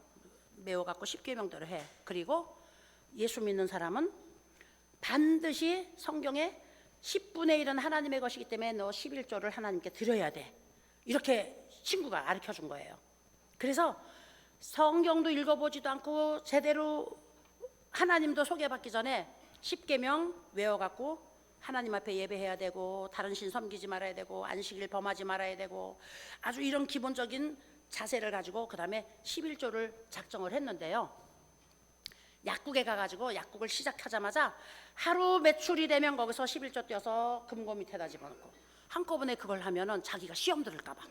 메워갖고 10계명대로 해. 그리고 예수 믿는 사람은 반드시 성경에 10분의 1은 하나님의 것이기 때문에 너 11조를 하나님께 드려야 돼. 이렇게 친구가 가르쳐 준 거예요. 그래서 성경도 읽어보지도 않고 제대로 하나님도 소개받기 전에 10계명 외워갖고 하나님 앞에 예배해야 되고 다른 신 섬기지 말아야 되고 안식일 범하지 말아야 되고 아주 이런 기본적인 자세를 가지고 그 다음에 11조를 작정을 했는데요. 약국에 가가지고 약국을 시작하자마자 하루 매출이 되면 거기서 11조 떼어서 금고 밑에다 집어넣고 한꺼번에 그걸 하면은 자기가 시험 들을까봐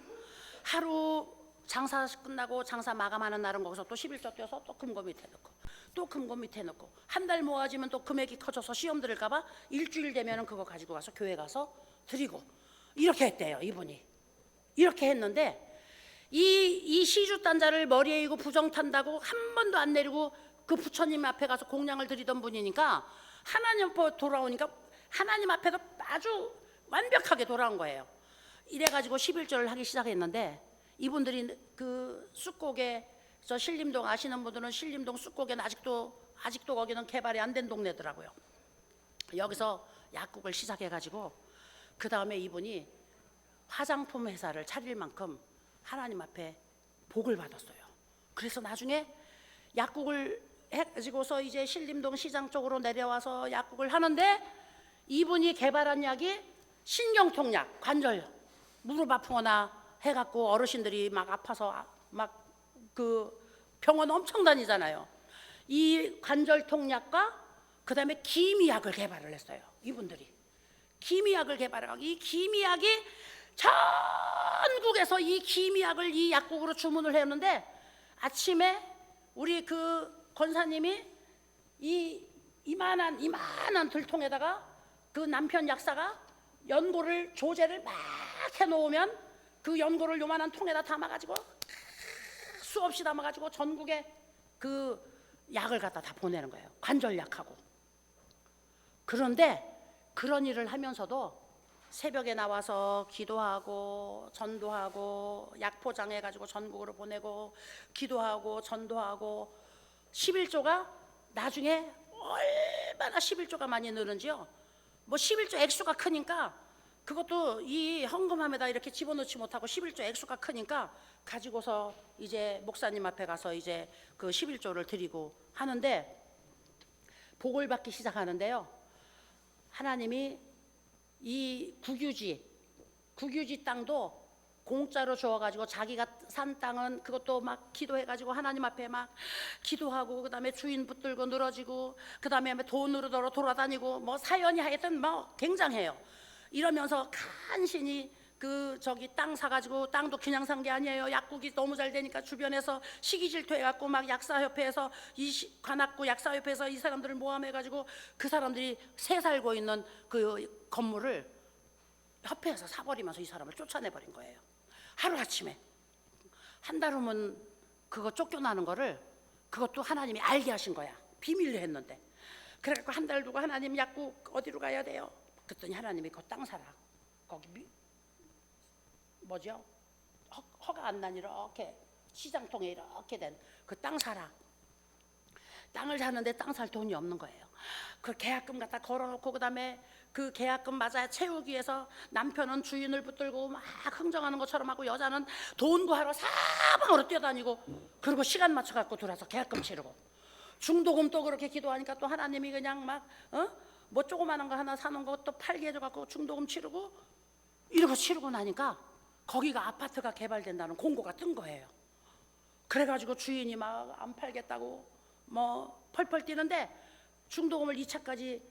하루 장사 끝나고 장사 마감하는 날은 거기서 또 11조 떼어서 또 금고 밑에 넣고 또 금고 밑에 넣고 한 달 모아지면 또 금액이 커져서 시험 들을까봐 일주일 되면은 그거 가지고 가서 교회 가서 드리고 이렇게 했대요. 이분이 이렇게 했는데 이 시주단자를 머리에 이고 부정 탄다고 한 번도 안 내리고 그 부처님 앞에 가서 공양을 드리던 분이니까 하나님 앞에 돌아오니까 하나님 앞에도 아주 완벽하게 돌아온 거예요. 이래가지고 11조를 하기 시작했는데 이분들이 그 쑥곡에 저 신림동 아시는 분들은 신림동 쑥곡에는 아직도 거기는 개발이 안 된 동네더라고요. 여기서 약국을 시작해가지고 그 다음에 이분이 화장품 회사를 차릴 만큼 하나님 앞에 복을 받았어요. 그래서 나중에 약국을 해가지고서 이제 신림동 시장 쪽으로 내려와서 약국을 하는데 이분이 개발한 약이 신경통약, 관절, 무릎 아프거나 해갖고 어르신들이 막 아파서 막 그 병원 엄청 다니잖아요. 이 관절통약과 그 다음에 기미약을 개발을 했어요. 이분들이 기미약을 개발하고 이 기미약이 전국에서 이 기미약을 이 약국으로 주문을 했는데 아침에 우리 그 권사님이 이 이만한 들통에다가 그 남편 약사가 연고를 조제를 막 해놓으면 그 연고를 요만한 통에다 담아가지고 수없이 담아가지고 전국에 그 약을 갖다 다 보내는 거예요. 관절약하고. 그런데 그런 일을 하면서도 새벽에 나와서 기도하고 전도하고 약 포장해가지고 전국으로 보내고 기도하고 전도하고 11조가 나중에 얼마나 11조가 많이 늘은지요. 뭐 11조 액수가 크니까 그것도 이 헌금함에다 이렇게 집어넣지 못하고 11조 액수가 크니까 가지고서 이제 목사님 앞에 가서 이제 그 11조를 드리고 하는데 복을 받기 시작하는데요. 하나님이 이 국유지 땅도 공짜로 주어가지고 자기가 산 땅은 그것도 막 기도해가지고 하나님 앞에 막 기도하고 그 다음에 주인 붙들고 늘어지고 그 다음에 돈으로 돌아다니고 뭐 사연이 하여튼 뭐 굉장해요. 이러면서 간신히 그 저기 땅 사가지고 땅도 그냥 산 게 아니에요. 약국이 너무 잘 되니까 주변에서 시기 질투해갖고 막 약사협회에서 관악구 약사협회에서 이 사람들을 모함해가지고 그 사람들이 새 살고 있는 그 건물을 협회에서 사버리면서 이 사람을 쫓아내버린 거예요. 하루아침에 한 달 후면 그거 쫓겨나는 거를 그것도 하나님이 알게 하신 거야. 비밀로 했는데 그래갖고 한 달 두고 하나님 약국 어디로 가야 돼요? 그랬더니 하나님이 그 땅 사라. 거기 뭐죠? 허가 안 난 이렇게 시장통에 이렇게 된 그 땅 사라. 땅을 사는데 땅 살 돈이 없는 거예요. 그 계약금 갖다 걸어놓고 그다음에 그 계약금 맞아야 채우기 위해서 남편은 주인을 붙들고 막 흥정하는 것처럼 하고 여자는 돈 구하러 사방으로 뛰어다니고 그리고 시간 맞춰갖고 들어와서 계약금 치르고 중도금 또 그렇게 기도하니까 또 하나님이 그냥 막 뭐 조그마한 거 하나 사놓은 거 또 팔게 해줘갖고 중도금 치르고 이러고 치르고 나니까 거기가 아파트가 개발된다는 공고가 뜬 거예요. 그래가지고 주인이 막 안 팔겠다고 뭐 펄펄 뛰는데 중도금을 2차까지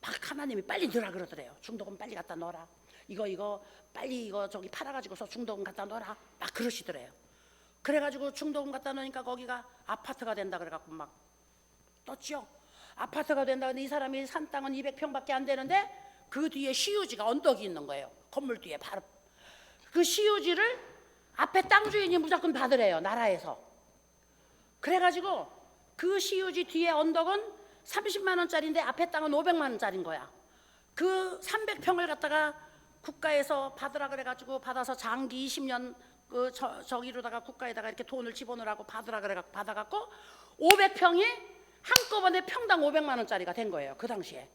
막 하나님이 빨리 넣으라 그러더래요. 중도금 빨리 갖다 넣어라. 이거 빨리 이거 저기 팔아가지고서 중도금 갖다 넣어라. 막 그러시더래요. 그래가지고 중도금 갖다 넣으니까 거기가 아파트가 된다 그래갖고 막 떴죠. 아파트가 된다. 근데 이 사람이 산 땅은 200평밖에 안 되는데 그 뒤에 시유지가 언덕이 있는 거예요. 건물 뒤에 바로 그 시유지를 앞에 땅 주인이 무조건 받으래요. 나라에서. 그래가지고 그 시유지 뒤에 언덕은 30만 원짜리인데 앞에 땅은 500만 원짜리인 거야. 그 300평을 갖다가 국가에서 받으라 그래가지고 받아서 장기 20년 그 저기로다가 국가에다가 이렇게 돈을 집어넣으라고 받으라 그래갖고 받아갖고 500평이 한꺼번에 평당 500만 원짜리가 된 거예요. 그 당시에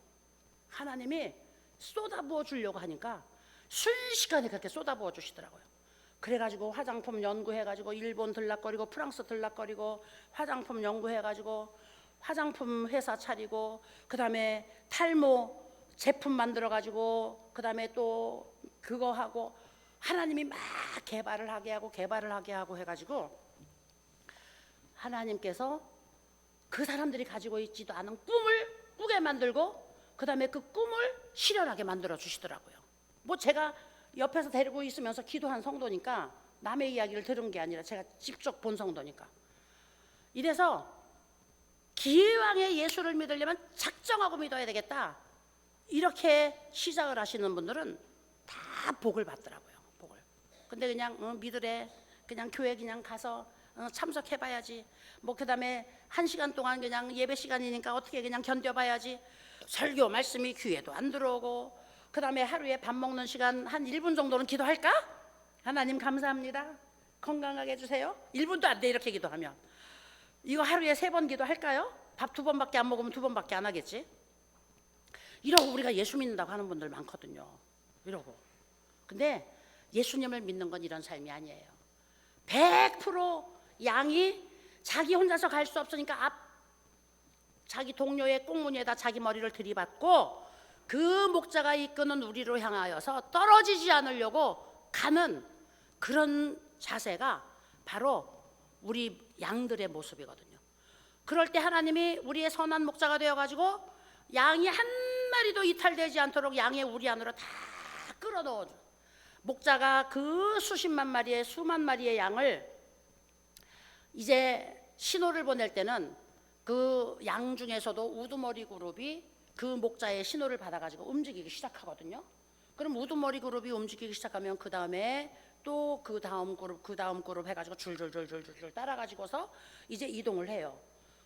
하나님이 쏟아부어 주려고 하니까 순식간에 그렇게 쏟아부어 주시더라고요. 그래가지고 화장품 연구해가지고 일본 들락거리고 프랑스 들락거리고 화장품 연구해가지고 화장품 회사 차리고, 그 다음에 탈모 제품 만들어가지고, 그 다음에 또 그거 하고, 하나님이 막 개발을 하게 하고 해가지고, 하나님께서 그 사람들이 가지고 있지도 않은 꿈을 꾸게 만들고, 그 다음에 그 꿈을 실현하게 만들어 주시더라고요. 뭐 제가 옆에서 데리고 있으면서 기도한 성도니까, 남의 이야기를 들은 게 아니라 제가 직접 본 성도니까. 이래서 기왕에 예수를 믿으려면 작정하고 믿어야 되겠다, 이렇게 시작을 하시는 분들은 다 복을 받더라고요. 복을. 근데 그냥 믿으래, 그냥 교회 그냥 가서 참석해봐야지, 뭐 그 다음에 1시간 동안 그냥 예배 시간이니까 어떻게 그냥 견뎌봐야지, 설교 말씀이 귀에도 안 들어오고, 그 다음에 하루에 밥 먹는 시간 한 1분 정도는 기도할까? 하나님 감사합니다, 건강하게 해주세요. 1분도 안 돼 이렇게 기도하면. 이거 하루에 3번 기도할까요? 밥 2번밖에 안 먹으면 2번밖에 안 하겠지. 이러고 우리가 예수 믿는다고 하는 분들 많거든요. 이러고. 근데 예수님을 믿는 건 이런 삶이 아니에요. 100% 양이 자기 혼자서 갈 수 없으니까 자기 동료의 꽁무니에다 자기 머리를 들이받고, 그 목자가 이끄는 우리로 향하여서 떨어지지 않으려고 가는 그런 자세가 바로 우리 양들의 모습이거든요. 그럴 때 하나님이 우리의 선한 목자가 되어가지고 양이 한 마리도 이탈되지 않도록 양의 우리 안으로 다 끌어넣어줘. 목자가 그 수십만 마리의 수만 마리의 양을 이제 신호를 보낼 때는 그 양 중에서도 우두머리 그룹이 그 목자의 신호를 받아가지고 움직이기 시작하거든요. 그럼 우두머리 그룹이 움직이기 시작하면 그 다음에 또 그 다음 그룹 해가지고 줄줄줄줄줄 따라가지고서 이제 이동을 해요.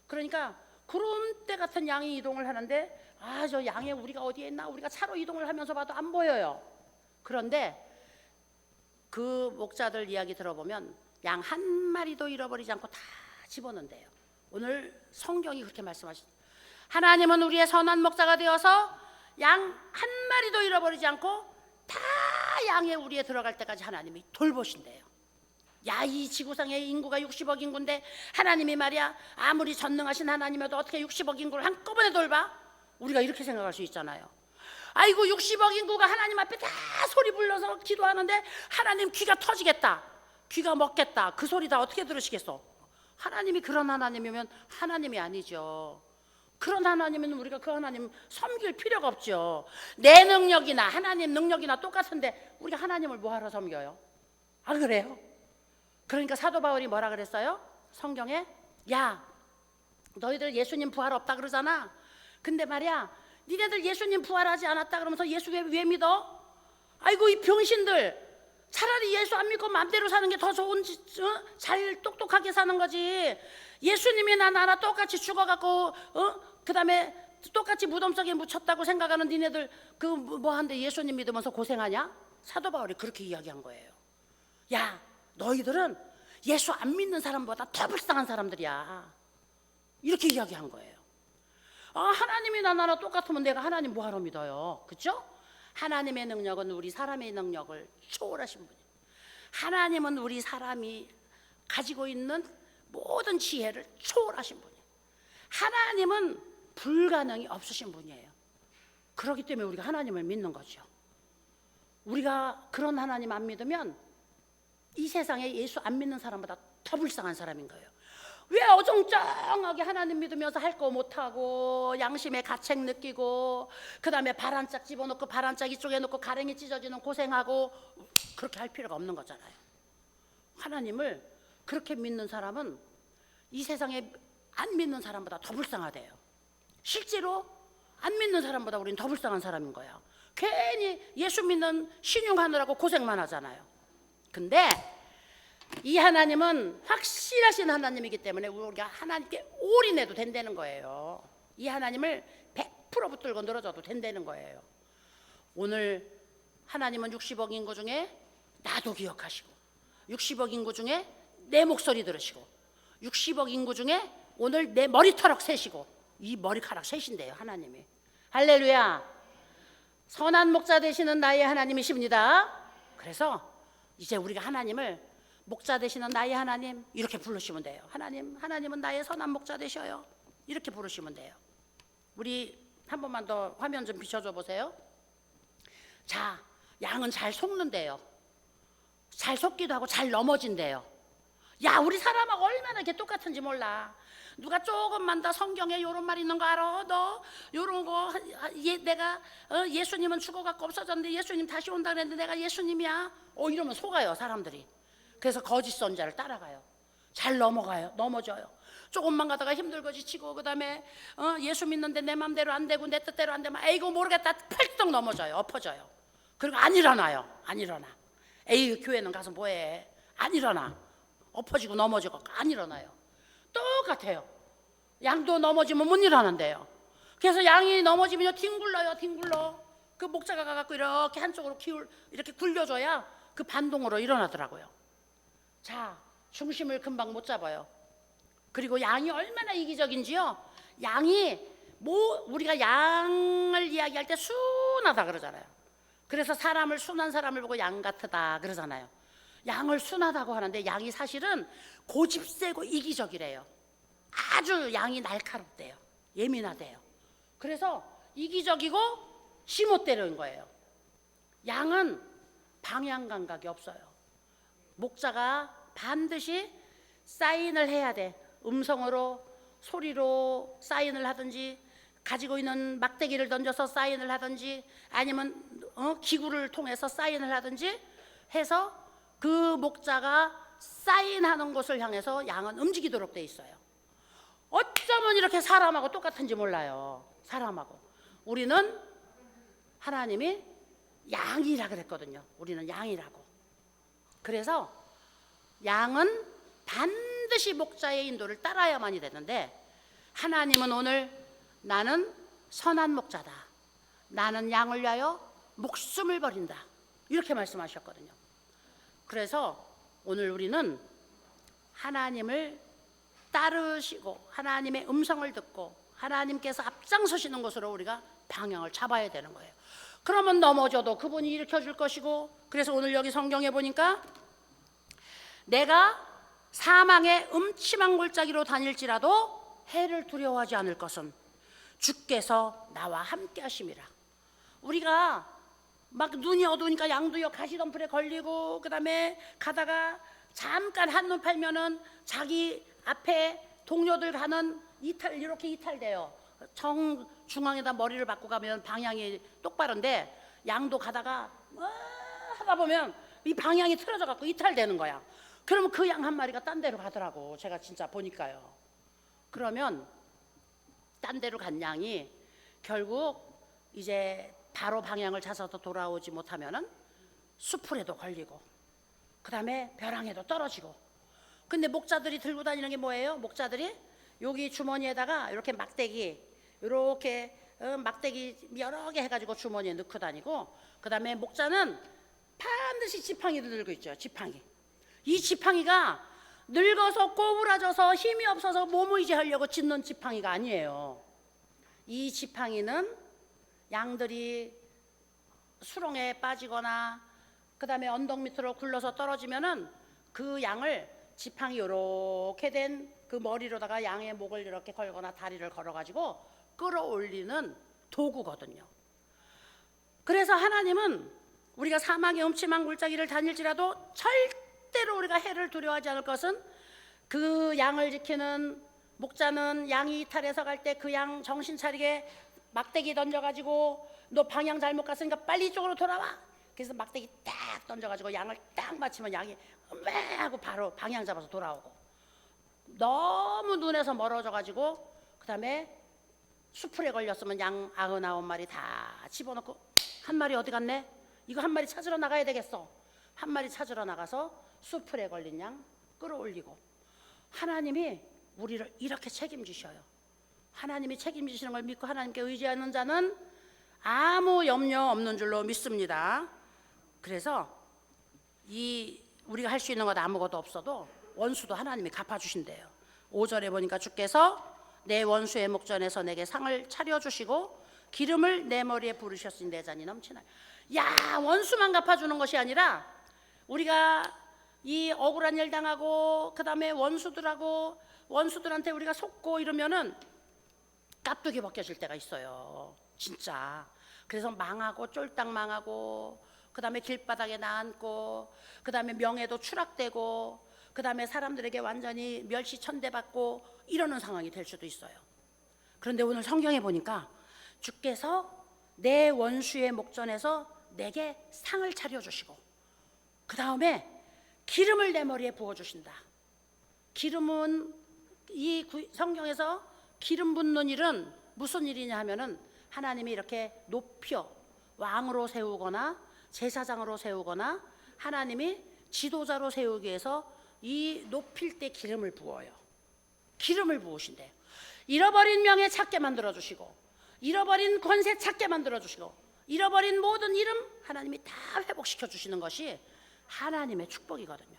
그러니까 구름대 같은 양이 이동을 하는데, 저 양의 우리가 어디에 있나, 우리가 차로 이동을 하면서 봐도 안 보여요. 그런데 그 목자들 이야기 들어보면 양 한 마리도 잃어버리지 않고 다 집어넣는데요. 오늘 성경이 그렇게 말씀하시죠. 하나님은 우리의 선한 목자가 되어서 양 한 마리도 잃어버리지 않고 다 양의 우리에 들어갈 때까지 하나님이 돌보신대요. 야, 이 지구상의 인구가 60억 인구인데 하나님이 말이야, 아무리 전능하신 하나님이어도 어떻게 60억 인구를 한꺼번에 돌봐? 우리가 이렇게 생각할 수 있잖아요. 아이고, 60억 인구가 하나님 앞에 다 소리 불러서 기도하는데 하나님 귀가 터지겠다, 귀가 먹겠다, 그 소리 다 어떻게 들으시겠어? 하나님이 그런 하나님이면 하나님이 아니죠. 그런 하나님은 우리가 그 하나님 섬길 필요가 없죠. 내 능력이나 하나님 능력이나 똑같은데 우리가 하나님을 뭐하러 섬겨요? 그래요? 그러니까 사도 바울이 뭐라 그랬어요? 성경에, 야, 너희들 예수님 부활 없다 그러잖아. 근데 말이야, 니네들 예수님 부활하지 않았다 그러면서 예수 왜 믿어? 아이고, 이 병신들, 차라리 예수 안 믿고 마음대로 사는 게 더 좋은지, 잘 똑똑하게 사는 거지. 예수님이나 나나 똑같이 죽어갖고 그 다음에 똑같이 무덤 속에 묻혔다고 생각하는 니네들 그 뭐한데 예수님 믿으면서 고생하냐? 사도 바울이 그렇게 이야기한 거예요. 야, 너희들은 예수 안 믿는 사람보다 더 불쌍한 사람들이야, 이렇게 이야기한 거예요. 하나님이나 나나 똑같으면 내가 하나님 뭐하러 믿어요? 그렇죠? 하나님의 능력은 우리 사람의 능력을 초월하신 분이에요. 하나님은 우리 사람이 가지고 있는 모든 지혜를 초월하신 분이에요. 하나님은 불가능이 없으신 분이에요. 그렇기 때문에 우리가 하나님을 믿는 거죠. 우리가 그런 하나님 안 믿으면 이 세상에 예수 안 믿는 사람보다 더 불쌍한 사람인 거예요. 왜 어정쩡하게 하나님 믿으면서 할 거 못하고 양심의 가책 느끼고, 그 다음에 발 한 짝 집어넣고 발 한 짝 이쪽에 넣고 가랭이 찢어지는 고생하고, 그렇게 할 필요가 없는 거잖아요. 하나님을 그렇게 믿는 사람은 이 세상에 안 믿는 사람보다 더 불쌍하대요. 실제로 안 믿는 사람보다 우리는 더 불쌍한 사람인 거야. 괜히 예수 믿는 신용하느라고 고생만 하잖아요. 근데 이 하나님은 확실하신 하나님이기 때문에 우리가 하나님께 올인해도 된다는 거예요. 이 하나님을 100% 붙들고 늘어져도 된다는 거예요. 오늘 하나님은 60억 인구 중에 나도 기억하시고, 60억 인구 중에 내 목소리 들으시고, 60억 인구 중에 오늘 내 머리털ок 세시고, 이 머리카락 세신대요, 하나님이. 할렐루야. 선한 목자 되시는 나의 하나님이십니다. 그래서 이제 우리가 하나님을 목자 되시는 나의 하나님 이렇게 부르시면 돼요. 하나님은 나의 선한 목자 되셔요. 이렇게 부르시면 돼요. 우리 한 번만 더 화면 좀 비춰줘 보세요. 자, 양은 잘 속는데요. 잘 속기도 하고 잘 넘어진대요. 야, 우리 사람하고 얼마나 이게 똑같은지 몰라. 누가 조금만 더 성경에 요런 말 있는 거 알아? 너 요런 거 내가 예수님은 죽어갖고 없어졌는데 예수님 다시 온다 그랬는데 내가 예수님이야. 이러면 속아요 사람들이. 그래서 거짓 선자를 따라가요. 잘 넘어져요. 조금만 가다가 힘들고 지치고 그다음에 예수 믿는데 내 맘대로 안 되고 내 뜻대로 안 되면 에이고 모르겠다 펄떡 넘어져요. 엎어져요. 그리고 안 일어나요. 안 일어나. 에이 교회는 가서 뭐해. 안 일어나. 엎어지고 넘어지고 안 일어나요. 똑같아요. 양도 넘어지면 못 일어난대요. 그래서 양이 넘어지면 뒹굴러. 그 목자가 가갖고 이렇게 한쪽으로 이렇게 굴려줘야 그 반동으로 일어나더라고요. 자, 중심을 금방 못 잡아요. 그리고 양이 얼마나 이기적인지요. 우리가 양을 이야기할 때 순하다 그러잖아요. 그래서 순한 사람을 보고 양 같다 그러잖아요. 양을 순하다고 하는데 양이 사실은 고집세고 이기적이래요. 아주 양이 날카롭대요. 예민하대요. 그래서 이기적이고 지못대로인 거예요. 양은 방향 감각이 없어요. 목자가 반드시 사인을 해야 돼. 음성으로 소리로 사인을 하든지 가지고 있는 막대기를 던져서 사인을 하든지 아니면 기구를 통해서 사인을 하든지 해서 그 목자가 사인하는 곳을 향해서 양은 움직이도록 돼 있어요. 어쩌면 이렇게 사람하고 똑같은지 몰라요. 사람하고. 우리는 하나님이 양이라 그랬거든요. 우리는 양이라고. 그래서 양은 반드시 목자의 인도를 따라야만이 되는데 하나님은 오늘 나는 선한 목자다. 나는 양을 위하여 목숨을 버린다. 이렇게 말씀하셨거든요. 그래서 오늘 우리는 하나님을 따르시고 하나님의 음성을 듣고 하나님께서 앞장서시는 곳으로 우리가 방향을 잡아야 되는 거예요. 그러면 넘어져도 그분이 일으켜줄 것이고 그래서 오늘 여기 성경에 보니까 내가 사망의 음침한 골짜기로 다닐지라도 해를 두려워하지 않을 것은 주께서 나와 함께 하심이라. 우리가 막 눈이 어두우니까 양도요 가시덤불에 걸리고 그다음에 가다가 잠깐 한눈 팔면은 자기 앞에 동료들 가는 이렇게 이탈돼요. 중앙에다 머리를 박고 가면 방향이 똑바른데 양도 가다가 하다 보면 이 방향이 틀어져 갖고 이탈되는 거야. 그러면 그 양 한 마리가 딴 데로 가더라고. 제가 진짜 보니까요. 그러면 딴 데로 간 양이 결국 이제 바로 방향을 찾아서 돌아오지 못하면은 수풀에도 걸리고 그다음에 벼랑에도 떨어지고. 근데 목자들이 들고 다니는 게 뭐예요? 목자들이 여기 주머니에다가 이렇게 막대기 여러 개 해가지고 주머니에 넣고 다니고 그다음에 목자는 반드시 지팡이를 들고 있죠. 지팡이. 이 지팡이가 늙어서 꼬부라져서 힘이 없어서 몸의지하려고 짓는 지팡이가 아니에요. 이 지팡이는 양들이 수렁에 빠지거나 그 다음에 언덕 밑으로 굴러서 떨어지면은 그 양을 지팡이 요렇게 된 그 머리로다가 양의 목을 이렇게 걸거나 다리를 걸어가지고 끌어올리는 도구거든요. 그래서 하나님은 우리가 사망의 음침한 골짜기를 다닐지라도 절대로 우리가 해를 두려워하지 않을 것은 그 양을 지키는 목자는 양이 이탈해서 갈 때 그 양 정신 차리게 막대기 던져가지고 너 방향 잘못 갔으니까 빨리 이쪽으로 돌아와. 그래서 막대기 딱 던져가지고 양을 딱 맞추면 양이 하고 바로 방향 잡아서 돌아오고. 너무 눈에서 멀어져가지고 그 다음에 수풀에 걸렸으면 양 99마리 다 집어넣고 한 마리 어디 갔네? 이거 한 마리 찾으러 나가야 되겠어. 한 마리 찾으러 나가서 수풀에 걸린 양 끌어올리고. 하나님이 우리를 이렇게 책임지셔요. 하나님이 책임지시는 걸 믿고 하나님께 의지하는 자는 아무 염려 없는 줄로 믿습니다. 그래서 우리가 할 수 있는 것 아무것도 없어도 원수도 하나님이 갚아주신대요. 5절에 보니까 주께서 내 원수의 목전에서 내게 상을 차려주시고 기름을 내 머리에 부으셨으니 내 잔이 넘치나요. 야, 원수만 갚아주는 것이 아니라 우리가 이 억울한 일 당하고 그다음에 원수들한테 우리가 속고 이러면은 깍두기 벗겨질 때가 있어요. 진짜. 그래서 망하고 쫄딱 망하고 그다음에 길바닥에 나앉고 그다음에 명예도 추락되고 그다음에 사람들에게 완전히 멸시천대받고 이러는 상황이 될 수도 있어요. 그런데 오늘 성경에 보니까 주께서 내 원수의 목전에서 내게 상을 차려주시고 그 다음에 기름을 내 머리에 부어주신다. 기름은 이 성경에서 기름 붓는 일은 무슨 일이냐 하면은 하나님이 이렇게 높여 왕으로 세우거나 제사장으로 세우거나 하나님이 지도자로 세우기 위해서 이 높일 때 기름을 부어요. 기름을 부으신대요. 잃어버린 명예 찾게 만들어주시고 잃어버린 권세 찾게 만들어주시고 잃어버린 모든 이름 하나님이 다 회복시켜 주시는 것이 하나님의 축복이거든요.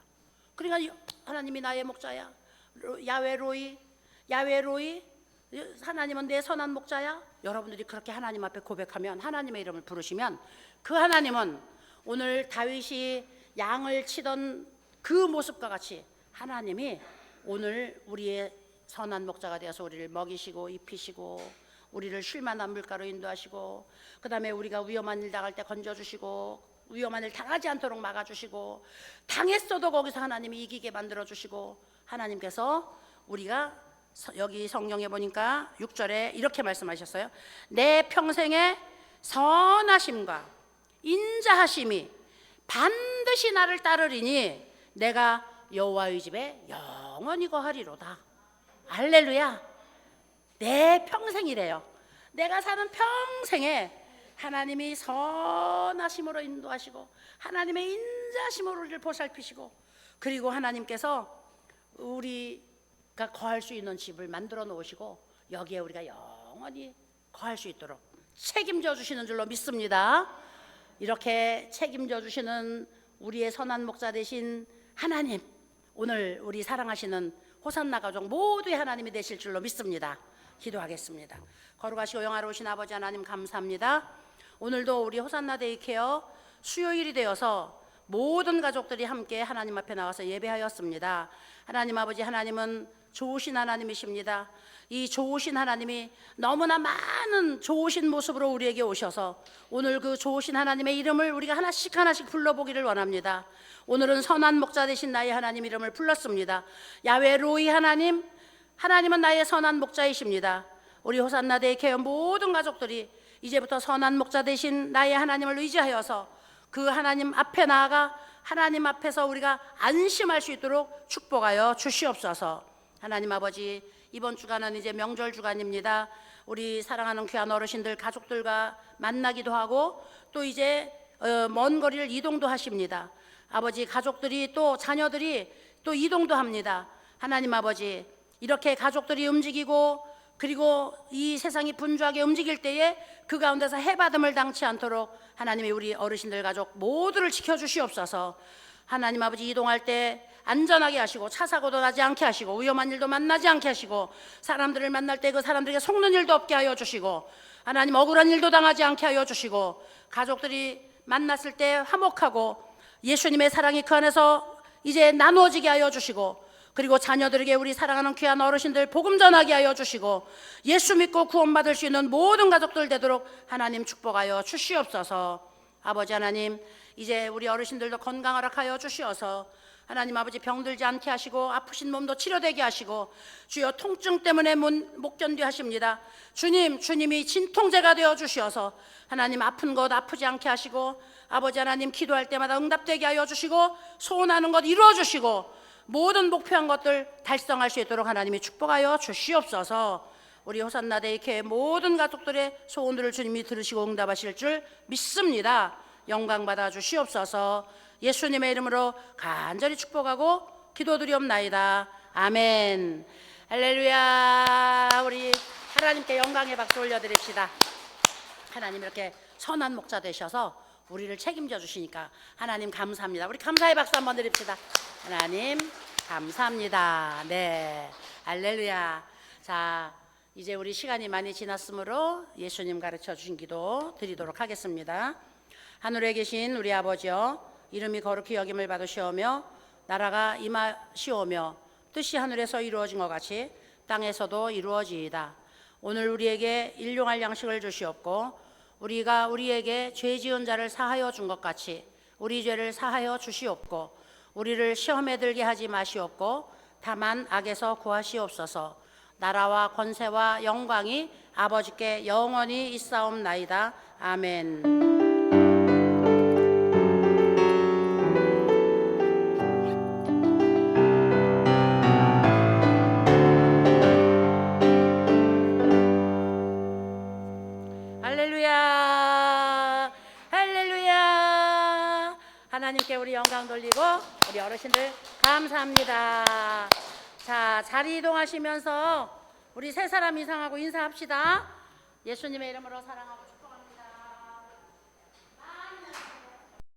그러니까 하나님이 나의 목자야, 야훼로이 하나님은 내 선한 목자야. 여러분들이 그렇게 하나님 앞에 고백하면 하나님의 이름을 부르시면 그 하나님은 오늘 다윗이 양을 치던 그 모습과 같이 하나님이 오늘 우리의 선한 목자가 되어서 우리를 먹이시고 입히시고 우리를 쉴만한 물가로 인도하시고 그 다음에 우리가 위험한 일 당할 때 건져주시고 위험한 일 당하지 않도록 막아주시고 당했어도 거기서 하나님이 이기게 만들어주시고 하나님께서 우리가 여기 성경에 보니까 6절에 이렇게 말씀하셨어요. 내 평생의 선하심과 인자하심이 반드시 나를 따르리니 내가 여호와의 집에 영원히 거하리로다. 할렐루야. 내 평생이래요. 내가 사는 평생에 하나님이 선하심으로 인도하시고 하나님의 인자심으로 우리를 보살피시고 그리고 하나님께서 우리가 거할 수 있는 집을 만들어 놓으시고 여기에 우리가 영원히 거할 수 있도록 책임져 주시는 줄로 믿습니다. 이렇게 책임져 주시는 우리의 선한 목자 되신 하나님, 오늘 우리 사랑하시는 호산나 가족 모두의 하나님이 되실 줄로 믿습니다. 기도하겠습니다. 거룩하시고 영화로우신 아버지 하나님 감사합니다. 오늘도 우리 호산나 데이케어 수요일이 되어서 모든 가족들이 함께 하나님 앞에 나와서 예배하였습니다. 하나님 아버지, 하나님은 좋으신 하나님이십니다. 이 좋으신 하나님이 너무나 많은 좋으신 모습으로 우리에게 오셔서 오늘 그 좋으신 하나님의 이름을 우리가 하나씩 불러보기를 원합니다. 오늘은 선한 목자 되신 나의 하나님 이름을 불렀습니다. 야훼로이 하나님, 하나님은 나의 선한 목자이십니다. 우리 호산나 데이케어 모든 가족들이 이제부터 선한 목자 되신 나의 하나님을 의지하여서 그 하나님 앞에 나아가 하나님 앞에서 우리가 안심할 수 있도록 축복하여 주시옵소서. 하나님 아버지, 이번 주간은 이제 명절 주간입니다. 우리 사랑하는 귀한 어르신들 가족들과 만나기도 하고 또 이제 먼 거리를 이동도 하십니다. 아버지, 가족들이 또 자녀들이 또 이동도 합니다. 하나님 아버지, 이렇게 가족들이 움직이고 그리고 이 세상이 분주하게 움직일 때에 그 가운데서 해받음을 당치 않도록 하나님이 우리 어르신들 가족 모두를 지켜주시옵소서. 하나님 아버지, 이동할 때 안전하게 하시고 차 사고도 나지 않게 하시고 위험한 일도 만나지 않게 하시고 사람들을 만날 때 그 사람들에게 속는 일도 없게 하여 주시고 하나님 억울한 일도 당하지 않게 하여 주시고 가족들이 만났을 때 화목하고 예수님의 사랑이 그 안에서 이제 나누어지게 하여 주시고 그리고 자녀들에게 우리 사랑하는 귀한 어르신들 복음 전하게 하여 주시고 예수 믿고 구원받을 수 있는 모든 가족들 되도록 하나님 축복하여 주시옵소서. 아버지 하나님, 이제 우리 어르신들도 건강 허락하여 주시어서 하나님 아버지 병들지 않게 하시고 아프신 몸도 치료되게 하시고 주여 통증 때문에 못 견뎌 하십니다. 주님이 진통제가 되어 주시어서 하나님 아픈 것 아프지 않게 하시고 아버지 하나님 기도할 때마다 응답되게 하여 주시고 소원하는 것 이루어 주시고 모든 목표한 것들 달성할 수 있도록 하나님이 축복하여 주시옵소서. 우리 호산나 데이케의 모든 가족들의 소원들을 주님이 들으시고 응답하실 줄 믿습니다. 영광 받아 주시옵소서. 예수님의 이름으로 간절히 축복하고 기도드리옵나이다. 아멘. 할렐루야. 우리 하나님께 영광의 박수 올려드립시다. 하나님 이렇게 선한 목자 되셔서 우리를 책임져 주시니까 하나님 감사합니다. 우리 감사의 박수 한번 드립시다. 하나님 감사합니다. 네, 할렐루야. 자, 이제 우리 시간이 많이 지났으므로 예수님 가르쳐 주신 기도 드리도록 하겠습니다. 하늘에 계신 우리 아버지여, 이름이 거룩히 여김을 받으시오며 나라가 임하시오며 뜻이 하늘에서 이루어진 것 같이 땅에서도 이루어지이다. 오늘 우리에게 일용할 양식을 주시옵고 우리가 우리에게 죄 지은 자를 사하여 준 것 같이 우리 죄를 사하여 주시옵고 우리를 시험에 들게 하지 마시옵고 다만 악에서 구하시옵소서. 나라와 권세와 영광이 아버지께 영원히 있사옵나이다. 아멘. 할렐루야, 할렐루야. 하나님께 우리 영광 돌리고 우리 어르신들 감사합니다. 자, 자리 이동하시면서 우리 세 사람 이상하고 인사합시다. 예수님의 이름으로 사랑하고